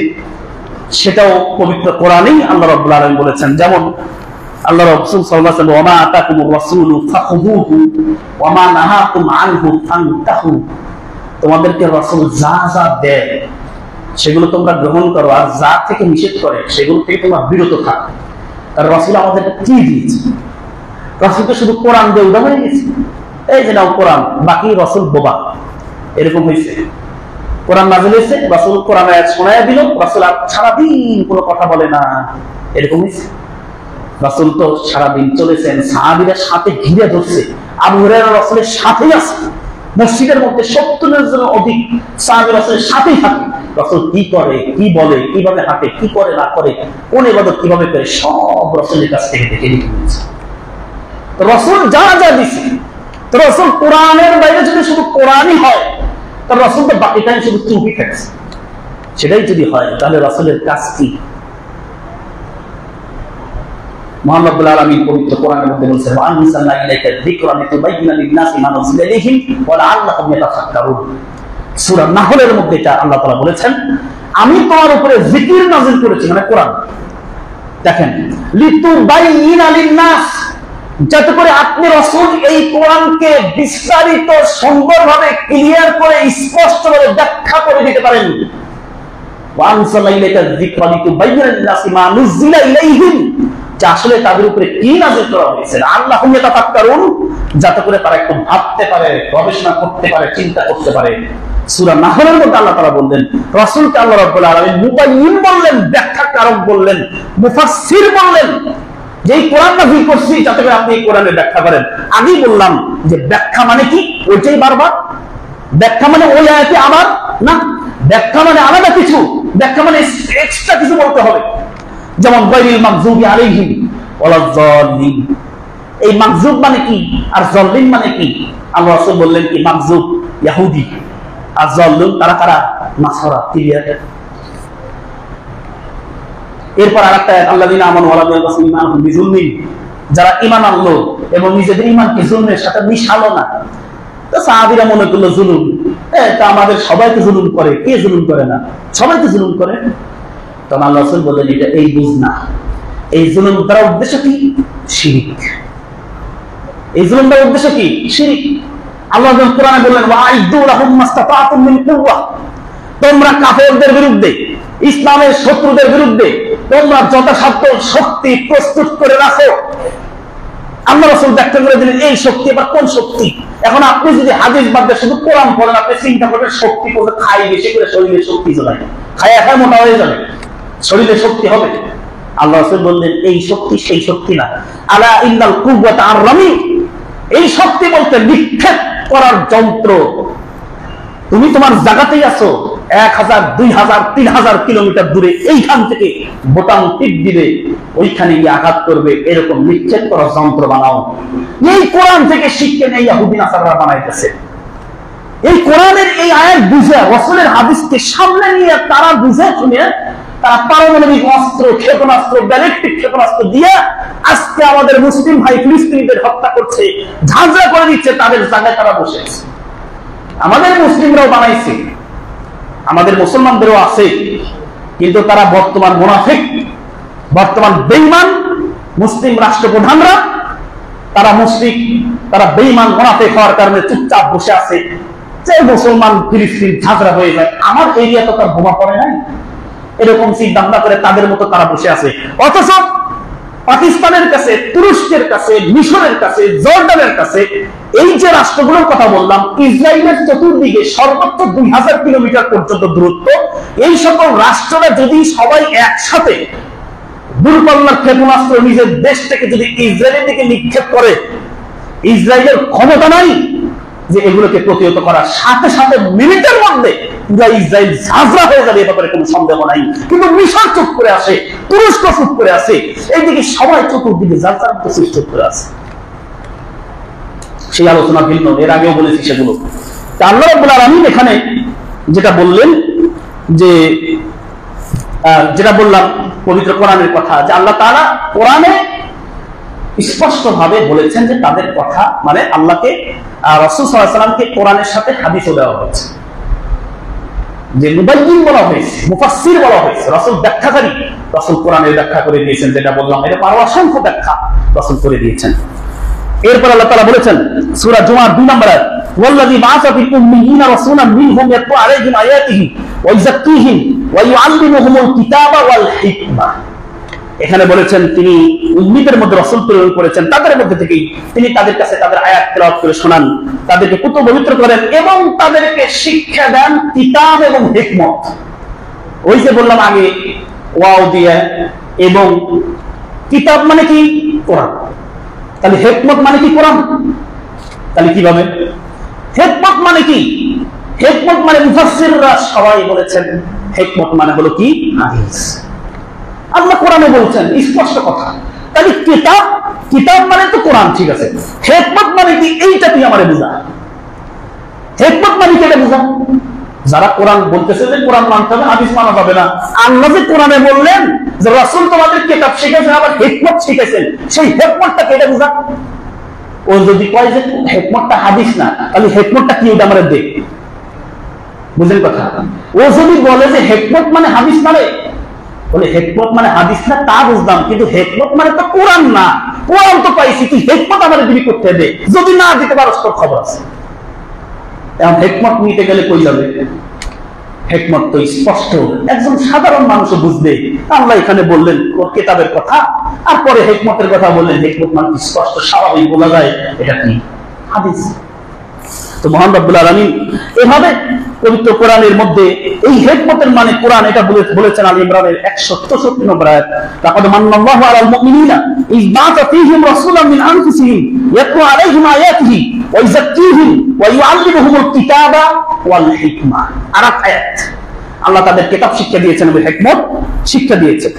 Speaker 1: সেটাও পবিত্র কোরআনেই আল্লাহ রব্বুল আলামিন বলেছেন। যেমন আল্লাহ রাসূল সাল্লাল্লাহু আলাইহি ওয়াসাল্লাম, ওয়া মা আতাকুমুর রাসূলু ফাখুযুহু ওয়া মা নাহাকুম আনহু ফান্তাহু, তোমাদেরকে রাসূল যা যা দেয় সেগুলো তোমরা গ্রহণ করো, আর যা থেকে নিষেধ করে সেগুলো থেকে তোমরা বিরত থাকো। কারণ রাসূল আমাদের কি দিয়েছে? রাসূলকে শুধু কোরআন দিয়ে উদাহরণ হয়ে গেছে, এই যে নাও কোরআন, বাকি রাসূল বোবা, এরকম হয়েছে। কোরআন নাযিল হয়েছে, রাসূল কোরআন আয়াত শোনায়া দিল, রাসূল আর সারাদিন কোনো কথা বলে না, এরকম হয়েছে। রাসূল তো সারাদিন চলেছেন, সাহাবীরা সাথে ঘিরে ধরছে, আবু হুরায়রা রাসূলের সাথেই আছে, মসজিদের মধ্যে 70 জনের অধিক সাহাবী রাসূলের সাথেই থাকে। রাসূল কি করে, কি বলে, কিভাবে হাঁটে, কি করে না করে, কোন ইবাদত কিভাবে করে, সব রাসূলের কাছ থেকে দেখে নিয়েছে। তো রাসূল যা যা দিছে, তো রাসূল কোরআনের বাইরে যদি শুধু কোরআনই হয়, তাহলে রাসূল তো বাকি টাইম শুধু চুপই থাকছে। সেটাই যদি হয়, তাহলে রাসূলের কাজ কি? মহান রব্বুল আলামিন পবিত্র কোরআনের মধ্যে বলেছেন, ওয়া আনজালনা ইলাইকা যিকরা লিতুবাইয়িনা লিন-নাসি মা নুযিলা ইলাইহিম ওয়া লাআল্লাহুম ইয়াতাফাক্কারুন। সূরা নাহলের মধ্যে এটা আল্লাহ তাআলা বলেছেন, আমি তোমার উপরে জিকির নাযিল করেছি, মানে কোরআন। দেখেন, লিতুবাইয়িনা লিন-নাস, যাতে করে আপনি রাসূল এই কোরআনকে বিস্তারিত সুন্দরভাবে ক্লিয়ার করে স্পষ্টভাবে ব্যাখ্যা করে দিতে পারেন। ওয়া আনজালনা ইলাইকা যিকরা লিতুবাইয়িনা লিন-নাসি মা নুযিলা ইলাইহিম, যা আসলে তাদের উপরে কি নাযিল করা হয়েছে, আল্লাহুম ইয়াতাফাক্কারুন, যাতে করে তারা একটু ভাবতে পারে, গবেষণা করতে পারে, চিন্তা করতে পারে। সূরা নাহলের মধ্যে আল্লাহ তাআলা বললেন, রাসূলকে আল্লাহ রাব্বুল আলামিন মুবাইয়িন বললেন, ব্যাখ্যাকারক বললেন, মুফাসসির বললেন, যে এই কোরআন নাযিল করছি যাতে করে আপনি এই কোরআনের ব্যাখ্যা করেন। আগেই বললাম যে ব্যাখ্যা মানে কি, ওইটাই বারবার। ব্যাখ্যা মানে ওই আয়াতে আবার না, ব্যাখ্যা মানে আলাদা কিছু, ব্যাখ্যা মানে এক্সট্রা কিছু বলতে হবে। যেমন গায়রিল মাগযুবি আলাইহিম ওয়ালা যালিন। এই মাগজুব মানে কি আর যালিন মানে কি? আল্লাহ রাসূল বললেন কি মাগজুব ইহুদি আর যালিন তারা কারা? নাসারা। ক্লিয়ার। এরপর আরেকটা আয়াত আল্লাযিনা আমানু ওয়া লাম ইয়ালবিসু ঈমানাহুম বিযুলমিন, যারা ঈমান আনলো এবং নিজেদের ঈমানকে জুলমের সাথে মিশালো না। তো সাহাবীরা মনে করলো জুলুম, তা আমাদের সবাইকে জুলুম করে, কে জুলুম করে না? সবাইকে জুলুম করে। তখন আল্লাহ রাসূল বললেন এটা এই বুঝ না, এই জুলুম দ্বারা উদ্দেশ্য কি? শিরক। এই জুলুম দ্বারা উদ্দেশ্য কি? শিরক। আল্লাহ কোরআনে বললেন ওয়াইদু লাহুম মাসতাতাতুম মিন কুওয়া, তোমরা কাফেরদের বিরুদ্ধে, ইসলামের শত্রুদের বিরুদ্ধে তোমরা যথাসাধ্য শক্তি প্রস্তুত করে রাখো। আল্লাহ রাসূল ব্যাখ্যা করে দিলেন এই শক্তি আবার কোন শক্তি? এখন আপনি যদি হাদিস বাদ দিয়ে শুধু কোরআন পড়েন, আপনি চিন্তা করবেন শক্তি করবে খাই বেশি করে শরীরে শক্তি জোগায়, খায় খায় মোটা হয়ে যাবে, শরীরে শক্তি হবে। আল্লাহ রাসূল বললেন এই শক্তি সেই শক্তি না। আলা ইন্নাল কুওয়াতা আর-রামি, এই শক্তি বলতে নিক্ষেপ করার যন্ত্র। তুমি তোমার জায়গাতেই আছো 1000, 2000, 3000 কিলোমিটার দূরে, এইখান থেকে বোতাম টিপ দিলে ওইখানে গিয়ে আঘাত করবে, এরকম নিক্ষেপ করার যন্ত্র বানাও। এই কোরআন থেকে শিক্ষা নেই ইহুদি নাসারারা বানাইতেছে। এই কোরআনের এই আয়াত বুঝে, রাসূলের হাদিসকে সামনে নিয়ে তারা বুঝে শুনে তারা পারমাণবিক অস্ত্র, ক্ষেপণাস্ত্র, ব্যালিস্টিক ক্ষেপণাস্ত্র দিয়ে আজকে আমাদের মুসলিম ভাই ফিলিস্তিনিদের হত্যা করছে, ঝাঁঝরা করে দিচ্ছে। তাদের জায়গায় তারা বসে আছে। আমাদের মুসলিমরাও বানাইছে, আমাদের মুসলমানদেরও আছে, কিন্তু তারা বর্তমান মুনাফিক, বর্তমান বেঈমান মুসলিম রাষ্ট্রপ্রধানরা, তারা মুশরিক, তারা বেঈমান মুনাফিক হওয়ার কারণে চুপচাপ বসে আছে যে মুসলমান ফিলিস্তিন ঝাঁঝরা হয়ে যায়, আমার এরিয়া তো তার বোমা পড়ে নাই, এরকম চিন্তা ভাবনা করে তাদের মতো তারা বসে আছে। অথচ পাকিস্তানের কাছে, তুরস্কের কাছে, মিশরের কাছে, জর্ডানের কাছে, এই যে রাষ্ট্রগুলোর কথা বললাম, ইসরায়েলের চতুর্দিকে সর্বোচ্চ 2000 কিলোমিটার পর্যন্ত দূরত্ব, এই সকল রাষ্ট্ররা যদি সবাই একসাথে দূরপাল্লার ক্ষেপণাস্ত্র নিজের দেশ থেকে যদি ইসরায়েলের দিকে নিক্ষেপ করে, ইসরায়েলের ক্ষমতা নাই যে এগুলোকে প্রতিহত করার। সাথে সাথে মিনিটের মধ্যে পুরো ইসরায়েল ঝাঁঝরা হয়ে যাবে, এ ব্যাপারে কোনো সন্দেহ নাই। কিন্তু মিশর চুপ করে আসে, তুরস্ক চুপ করে আসে, এইদিকে সবাই চতুর্দিকে যার যার মতো চুপ করে আসে। সেই আলোচনা ভিন্ন, এর আগেও বলেছি সেগুলো। আল্লাহ রাব্বুল আলামিন এখানে যেটা বললেন, যে যেটা বললাম পবিত্র কোরআনের কথা, যে আল্লাহ তাআলা কোরআনে স্পষ্ট ভাবে বলেছেন যে তাদের কথা মানে আল্লাহকে, রাসূল সাল্লাল্লাহু আলাইহি ওয়াসাল্লামকে কোরআনের সাথে হাদিসও দেওয়া হয়েছে, যে মুবায়্যিন বলা হয়েছে, মুফাসসির বলা হয়েছে, রাসূল ব্যাখ্যাকারী, রাসূল কোরআনের ব্যাখ্যা করে দিয়েছেন। যেটা বললাম এটা আরো অসংখ্য ব্যাখ্যা রাসূল করে দিয়েছেন। এরপর আল্লাহ তাআলা বলেছেন সূরা জুমার 2 নম্বর আয়াত, ওয়াল্লাযী বা'আসা ফিল উম্মিয়িনা রাসূলান মিনহুম ইয়াতলু আলাইহিম আয়াতিহি ওয়া ইউযাক্কিহিম ওয়া ইউআল্লিমুহুমুল কিতাবা ওয়াল হিকমা। এখানে বলেছেন তিনি উম্মীদের মধ্যে রাসূল প্রেরণ করেছেন, তাদের মধ্যে থেকেই তিনি তাদের কাছে তাদের আয়াত তেলাওয়াত করে শোনান, তাদেরকে পুত পবিত্র করেন এবং তাদেরকে শিক্ষা দেন কিতাব এবং হিকমত। ওই যে বললাম আগে ওয়াও দিয়ে, এবং কিতাব মানে কি? কোরআন। তাহলে হিকমত মানে কি? কোরআন। তাহলে কিভাবে? হিকমত মানে কি? হিকমত মানে মুফাসসিররা সবাই বলেছেন হিকমত মানে হলো কি? হাদিস। আল্লাহ কোরআনে বলছেন স্পষ্ট কথা। তাহলে কিতাব, কিতাব মানে তো কোরআন, ঠিক আছে। হিকমত মানে কি? এইটা তুই আমারে বুঝা। হিকমত মানে কি এটা বুঝা। যারা কোরআন বলতেছে যে কোরআন মানতে হবে, হাদিস মানা যাবে না, আল্লাহ যে কোরআনে বললেন যে রাসূল তোমাদের কিতাব শিখাইছেন, আবার হিকমত শিখাইছেন, সেই হিকমতটা কেটে বুঝা। ও যদি কয় যে হিকমতটা হাদিস না, তাহলে হিকমতটা কি ওটা আমাদের দেখ, বুঝলেন কথা। ও যদি বলে যে হিকমত মানে হাদিস মানে, বলে হিকমত মানে হাদিস না তা বুঝলাম, কিন্তু হিকমত মানে তো কোরআন না, কোরআন তো পাইছি, তুই হিকমত আমাদের দিবি করতে দে, যদি না দিতে পারো তোর খবর আছে। এখন হিকমত নিতে গেলে কই যাবে? হিকমত তো স্পষ্ট, একজন সাধারণ মানুষও বুঝবে। আল্লাহ এখানে বললেন কিতাবের কথা, আর পরে হিকমতের কথা বললেন। হিকমত মানে স্পষ্ট, স্বাভাবিক বোঝা যায় এটা কি? হাদিস। তো মহান রব্বুল আলামিন এভাবে পবিত্র কোরআনের মধ্যে এই হিকমতের মানে কোরআন, এটা বলেছেন আলী ইমরানের 164 নম্বর আয়াত, লাকাদ মান্নাল্লাহু আলাল মুমিনিনা ইয বা'আসা ফীহিম রাসূলাম মিন আনফুসিহিম ইয়াতলু আলাইহিম আয়াতিহি ওয়া ইউযাক্কিহিম ওয়া ইউআল্লিমুহুমুল কিতাবা ওয়াল হিকমা। আরেক আয়াত, আল্লাহ তাদের কিতাব শিক্ষা দিয়েছেন এবং হিকমত শিক্ষা দিয়েছেন।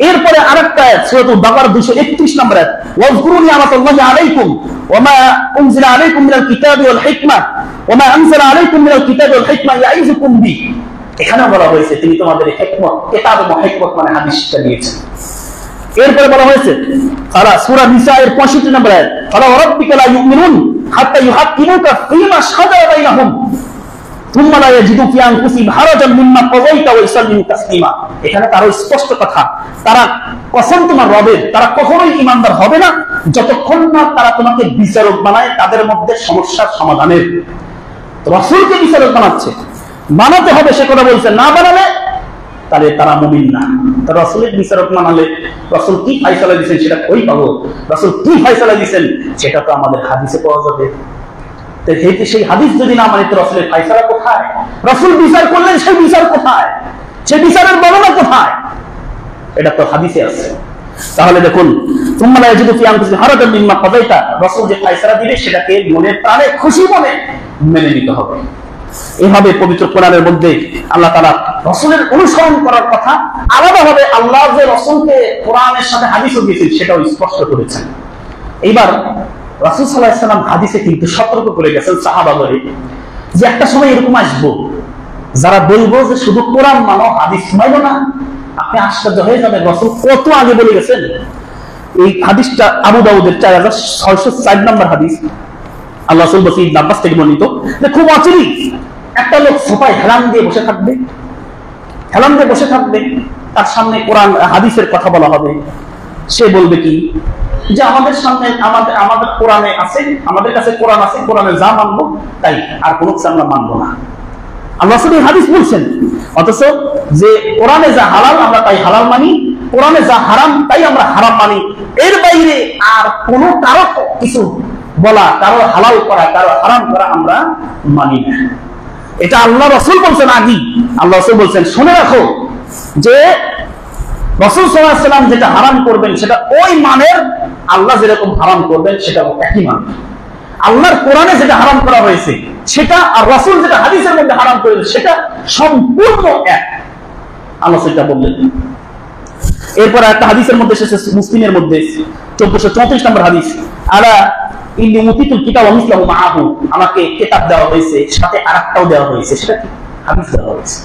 Speaker 1: এরপরে আরেকটা আয়াত সূরাতুল বাকারা 231 নম্বর আয়াত, ওয়াজকুরু নি'মাতাল্লাহি আলাইকুম ওয়া মা উনজিলা আলাইকুম মিনাল কিতাবি ওয়াল হিকমা ওয়া মা আনজালা আলাইকুম মিনাল কিতাবি ওয়াল হিকমা ইয়াইযুকুম বি। এখানে বলা হয়েছে তিনি তোমাদের হিকমত, কিতাব এবং হিকমত মানে হাদিস শিক্ষা দিয়েছেন। এরপরে বলা হয়েছে সূরা নিসা এর 65 নম্বর আয়াত, ফালা রাব্বিকা লা ইউমিনুন হাত্তা ইউহাক্কিমুকা ফীমা শাজারা বাইনাহুম থুম্মা লা ইয়াজিদু ফি আনফুসিহিম হারাজান মিম্মা কাযাইতা ওয়া ইউসাল্লিমু তাসলিমা। এখানে তারও স্পষ্ট কথা, তারা কসম তোমার রবের, তারা কখনোই ঈমানদার হবে না যতক্ষণ না তারা তোমাকে বিচারক বানায় তাদের মধ্যে সমস্যার সমাধানের। রাসূলকে বিচারক বানাচ্ছে, বানাতে হবে সে কথা বলছে, না বানালে তাহলে তারা মুমিন না। তো রাসূলের বিচারক বানালে রাসূল কি ফয়সালা দিয়েছেন সেটা কই পাবো? রাসূল কি ফয়সালা দিয়েছেন সেটা তো আমাদের হাদিসে পাওয়া যাবে। তো সেই হাদিস যদি না মানে তো রাসূলের ফয়সালা কোথায়? রাসূল বিচার করলেন সেই বিচার কোথায়? সেই বিচারের বর্ণনা কোথায়? এটা তো হাদিসে আছে। তাহলে দেখুন, সুম্মা লা ইয়াজিদু ফি আনফুসিহিম হারাজান মিম্মা কাযাইতা, রাসূল যে ফয়সালা দিবে সেটাকে মনে প্রাণে খুশি মনে মেনে নিতে হবে। এইভাবে পবিত্র কোরআনের মধ্যে আল্লাহ তাআলা রাসূলের অনুসরণ করার কথা আলাদাভাবে আল্লাহ যে রাসূলকে কোরআনের সাথে হাদিসও দিয়েছেন সেটাও স্পষ্ট করেছেন। এইবার রাসূল সাল্লাল্লাহু আলাইহি ওয়াসাল্লাম হাদিসে কিন্তু সতর্ক করে গেছেন সাহাবাদের যে একটা সময় এরকম আসবো যারা বলবো যে শুধু কোরআন মানো হাদিস মানো না। আপনি আশ্চর্য হয়ে যাবেন, রাসূল কত আগে বলে গেছেন। এই হাদিসটা আবু দাউদের 4604 নম্বর হাদিস। আল্লাহ রাসূল বলেন ইবনে আব্বাস থেকে বর্ণিত যে খুব অচিরেই একটা লোক সোফায় হেলান দিয়ে বসে থাকবে, হেলান দিয়ে বসে থাকবে, তার সামনে কোরআন হাদিসের কথা বলা হবে। সে বলবে কি যে আমাদের সামনে আমাদের কোরআনে আছে, আমাদের কাছে কোরআন আছে, কোরআনে যা মানবো তাই, আর কোনো কিছু আমরা মানবো না। আল্লাহ রাসূল হাদিস বলছেন, অথচ যে কোরআনে যা হালাল আমরা তাই হালাল মানি, কোরআনে যা হারাম তাই আমরা হারাম মানি, এর বাইরে আর কোনো কারো কিছু বলা, কারো হালাল করা, কারো হারাম করা আমরা মানি না। এটা আল্লাহ রাসূল বলছেন। আগে আল্লাহ রাসূল বলছেন শুনে রাখো যে রাসূল সাল্লাল্লাহু আলাইহি ওয়াসাল্লাম যেটা হারাম করবেন সেটা ওই মানের, আল্লাহ যেরকম হারাম করবেন সেটা একই মান। আল্লাহর কোরআনে যেটা হারাম করা হয়েছে সেটা আর রাসূল যেটা হাদিসের মধ্যে হারাম করেছেন সেটা সম্পূর্ণ এক। আল্লাহ সেটা বললেন। এরপর একটা হাদিসের মধ্যে এসেছে মুসলিমের মধ্যে 1434 নম্বর হাদিস, আলা ইন্নী উতিতুল কিতাব ওয়া মিসলাহু মাআহু, আমাকে কিতাব দেওয়া হয়েছে সাথে আরেকটাও দেওয়া হয়েছে, সেটা কি? হাদিস দেওয়া হয়েছে।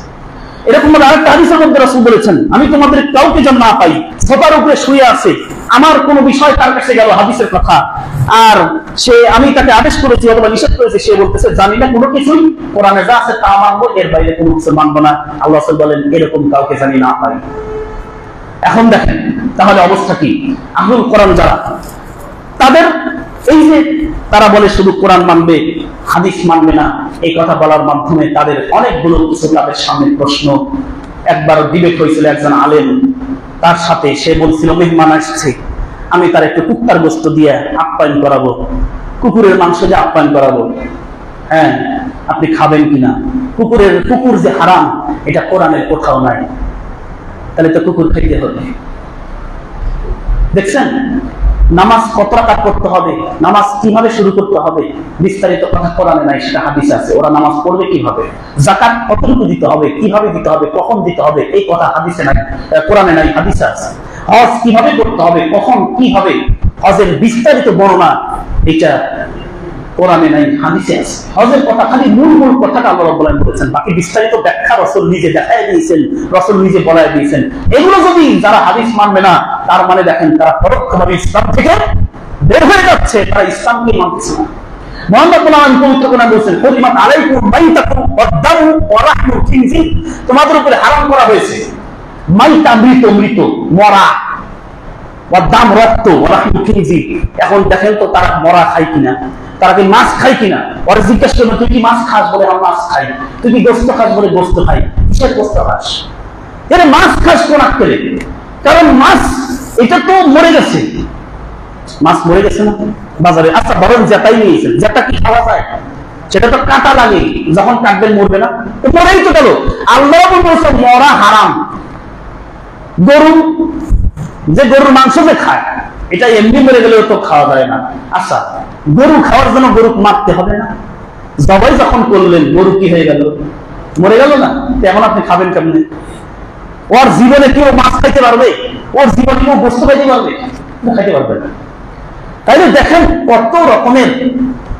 Speaker 1: এরকম আরেকটা হাদিসের মধ্যে রাসূল বলেছেন আমি তোমাদের কাউকে যেন না পাই সোফার উপরে শুয়ে আছে, আমার কোন বিষয় তার কাছে গেল হাদিসের কথা, আর সে আমি তাকে আদেশ করেছি অথবা নিষেধ করেছি, সে বলতেছে জানি না কোনো কিছুই, কোরআনে যা আছে তা মানবো, এর বাইরে কোনো কিছু মানবো না। আল্লাহ রাসূল বলেন এরকম কাউকে জানি না পাই। এখন দেখেন তাহলে অবস্থা কি? আহলুল কোরআন যারা, তাদের এই যে তারা বলে শুধু কোরআন মানবে হাদিস মানবে না, এই কথা বলার মাধ্যমে তাদের অনেকগুলো কিছু তাদের সামনে প্রশ্ন। একবার ডিবেট হয়েছিল একজন আলেম, তার সাথে সে বলছিল মেহমান আসছে, আমি তার একটু কুত্তার গোশত দিয়ে আপ্যায়ন করাবো, কুকুরের মাংস দিয়ে আপ্যায়ন করাবো, হ্যাঁ আপনি খাবেন কিনা? কুকুর যে হারাম এটা কোরআনের কোথাও নাই, তাহলে তো কুকুর খাইতে হবে। দেখছেন নামাজ কত রাকাত করতে হবে, নামাজ কিভাবে শুরু করতে হবে, বিস্তারিত কথা কোরআনে নাই, সেটা হাদিসে আছে। ওরা নামাজ পড়বে কিভাবে, যাকাত কতটুকু দিতে হবে, কিভাবে দিতে হবে, কখন দিতে হবে, এই কথা হাদিসে নাই, কোরআনে নাই, হাদিসে আছে। হজ কিভাবে করতে হবে, কখন কি হবে, হজের বিস্তারিত বর্ণনা এটা কোরআনে নাই, হাদিসে আছে। হজের কথা খালি মূল কথাটা আল্লাহ রাব্বুল আলামিন বলেছেন, বাকি বিস্তারিত ব্যাখ্যা রাসূল নিজে দেখায় দিয়েছেন, রাসূল নিজে বলায় দিয়েছেন। এগুলো যদি যারা হাদিস মানবে না, তার মানে দেখেন তারা পরোক্ষভাবে ইসলাম থেকে বের হয়ে যাচ্ছে, তারা ইসলামকে মানছে না। মুহাম্মদ পবিত্র কোরআনে বলেছেন হুরিমাত আলাইকুম মাইতাতুম ওয়াদ-দামু ওয়া লাহমুল খিনজির, তোমাদের উপরে হারাম করা হয়েছে মাইতা, মৃত মরা, ওয়াদ-দাম রক্ত, ওয়া লাহমুল খিনজির। এখন দেখেন তো তারা মরা খায় কিনা, তারা কি মাছ খায় কিনা? ওরা জিজ্ঞাসা করলো তুই কি মাছ খাস? বলে আমি মাছ খাই। তুই কি গোশত খাস? বলে গোশত খাই। কিসের গোশত খাস? এরে মাছ খাস কোন আক্কেলে? কারণ মাছ এটা তো মরে গেছে, মাছ মরে গেছে না বাজারে। আচ্ছা বরং জেতাই নিয়েছেন, জেতা কি খাওয়া যায়? সেটা তো কাটা লাগে, যখন কাটবেন মরবে না, তো মরেই তো গেল। আল্লাহ বলছে মরা হারাম। গরুর মাংস যে খায় এটা এমনি মরে গেলেও তো খাওয়া যায় না। আচ্ছা গরু খাওয়ার জন্য গরু মারতে হবে না? জবাই যখন করলেন গরু কি হয়ে গেল? মরে গেল না? এখন আপনি খাবেন কেমনে? ওর জীবনে কেউ মাছ খাইতে পারবে? ওর জীবনে কেউ বস্তু খাইতে পারবে? খাইতে পারবে না। তাইলে দেখেন কত রকমের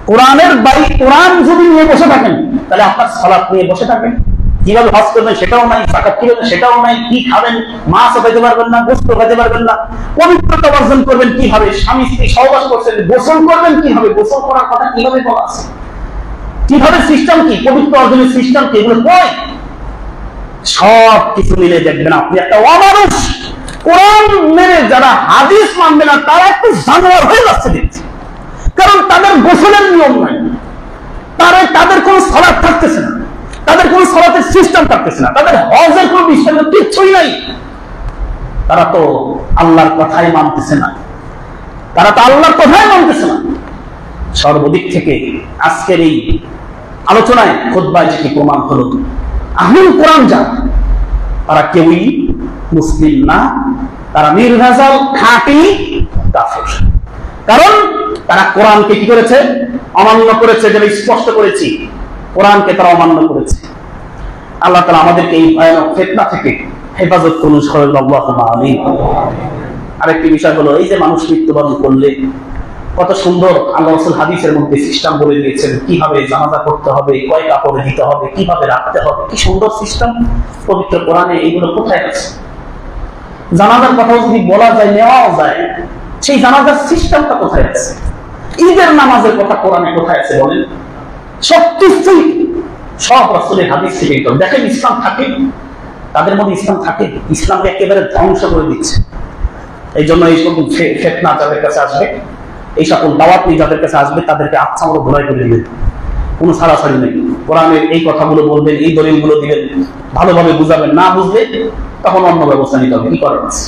Speaker 1: কোরআনের বাড়ি, কোরআন যদি নিয়ে বসে থাকেন তাহলে আপনার সালাত নিয়ে বসে থাকেন, কিভাবে হজ করবেন সেটাও নাই, যাকাত কি করবেন সেটাও নাই, কি খাবেন মাছও খাইতে পারবেন না, গোশত খাইতে পারবেন না, পবিত্রতা অর্জন করবেন কিভাবে, স্বামী স্ত্রী সহবাস করছেন, গোসল করবেন কিভাবে, গোসল করার কথা কিভাবে বলা আছে, কিভাবে সিস্টেম কি, পবিত্র অর্জনের সিস্টেম কি, এগুলো কয় সব কিছু মিলে দেখবেন আপনি একটা অমানুষ। কোরআন মেনে যারা হাদিস মানবে না তারা একটু জানোয়ার হয়ে যাচ্ছে দেখছি, কারণ তাদের গোসলের নিয়ম নাই, তাদের কোন সালাত থাকতেছে না, তাদের কোন সালাতের সিস্টেম থাকতেছে না, তাদের হজের কোন বিষয় কিচ্ছুই নাই। তারা তো আল্লাহর কথাই মানতেছে না, তারা তো আল্লাহর কথাই মানতেছে না। সর্বদিক থেকে আজকের এই আলোচনায় খুতবায় যেটি প্রমাণ হলো, আহলুল কোরআন যারা তারা কেউই মুসলিম না, তারা নির্ভেজাল খাঁটি কাফের। কারণ তারা কোরআনকে কি করেছে? অমান্য করেছে। যেটা স্পষ্ট করেছি, কোরআনকে তারা অমান্য করেছে। আল্লাহ তাআলা আমাদেরকে এই ভয়ানক ফিতনা থেকে হেফাজত করুন, আল্লাহুম্মা আমিন। আরেকটি বিষয় হলো, এই যে মানুষ মৃত্যুবরণ করলে কত সুন্দর আল্লাহ রাসূল হাদিসের মধ্যে সিস্টেম বলে দিয়েছেন, কিভাবে জানাজা করতে হবে, কয় কাপড়ে দিতে হবে, কিভাবে রাখতে হবে, কি সুন্দর সিস্টেম পবিত্র কোরআনে। এইগুলো কোথায় আছে? জানাজার কথাও যদি বলা যায়, নেওয়াও যায়, সেই জানাজার সিস্টেমটা কোথায় আছে? ঈদের নামাজের কথা কোরআনে কোথায় আছে বলেন? সবকিছুই সব রাসূলের হাদিস থেকে। তো দেখেন ইসলাম থাকে, তাদের মধ্যে ইসলাম থাকে, ইসলামকে একেবারে ধ্বংস করে দিচ্ছে। এই জন্য এই সকল ফিতনা যাদের কাছে আসবে, এই সকল দাওয়াত নিয়ে যাদের কাছে আসবে, তাদেরকে আচ্ছা মতো ঘোরাই করে দিবেন, কোনো ছাড়াছাড়ি নেই। কোরআনের এই কথাগুলো বলবেন, এই দলিলগুলো দিবেন, ভালোভাবে বুঝাবেন, না বুঝলে তখন অন্য ব্যবস্থা নিতে হবে, কি করার আছে।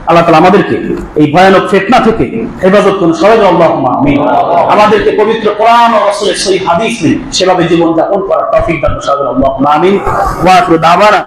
Speaker 1: আল্লাহ তাআলা আমাদেরকে এই ভয়ানক ফিতনা থেকে হেফাজত করুন, সবাই আল্লাহুম্মা আমিন। আমাদেরকে পবিত্র কোরআন ও রাসূলের সহিহ হাদিস নিয়ে সেভাবে জীবন যাপন করার তৌফিক দান করুন, আল্লাহুম্মা আমিন। ওয়া আখিরু দাওয়ানা।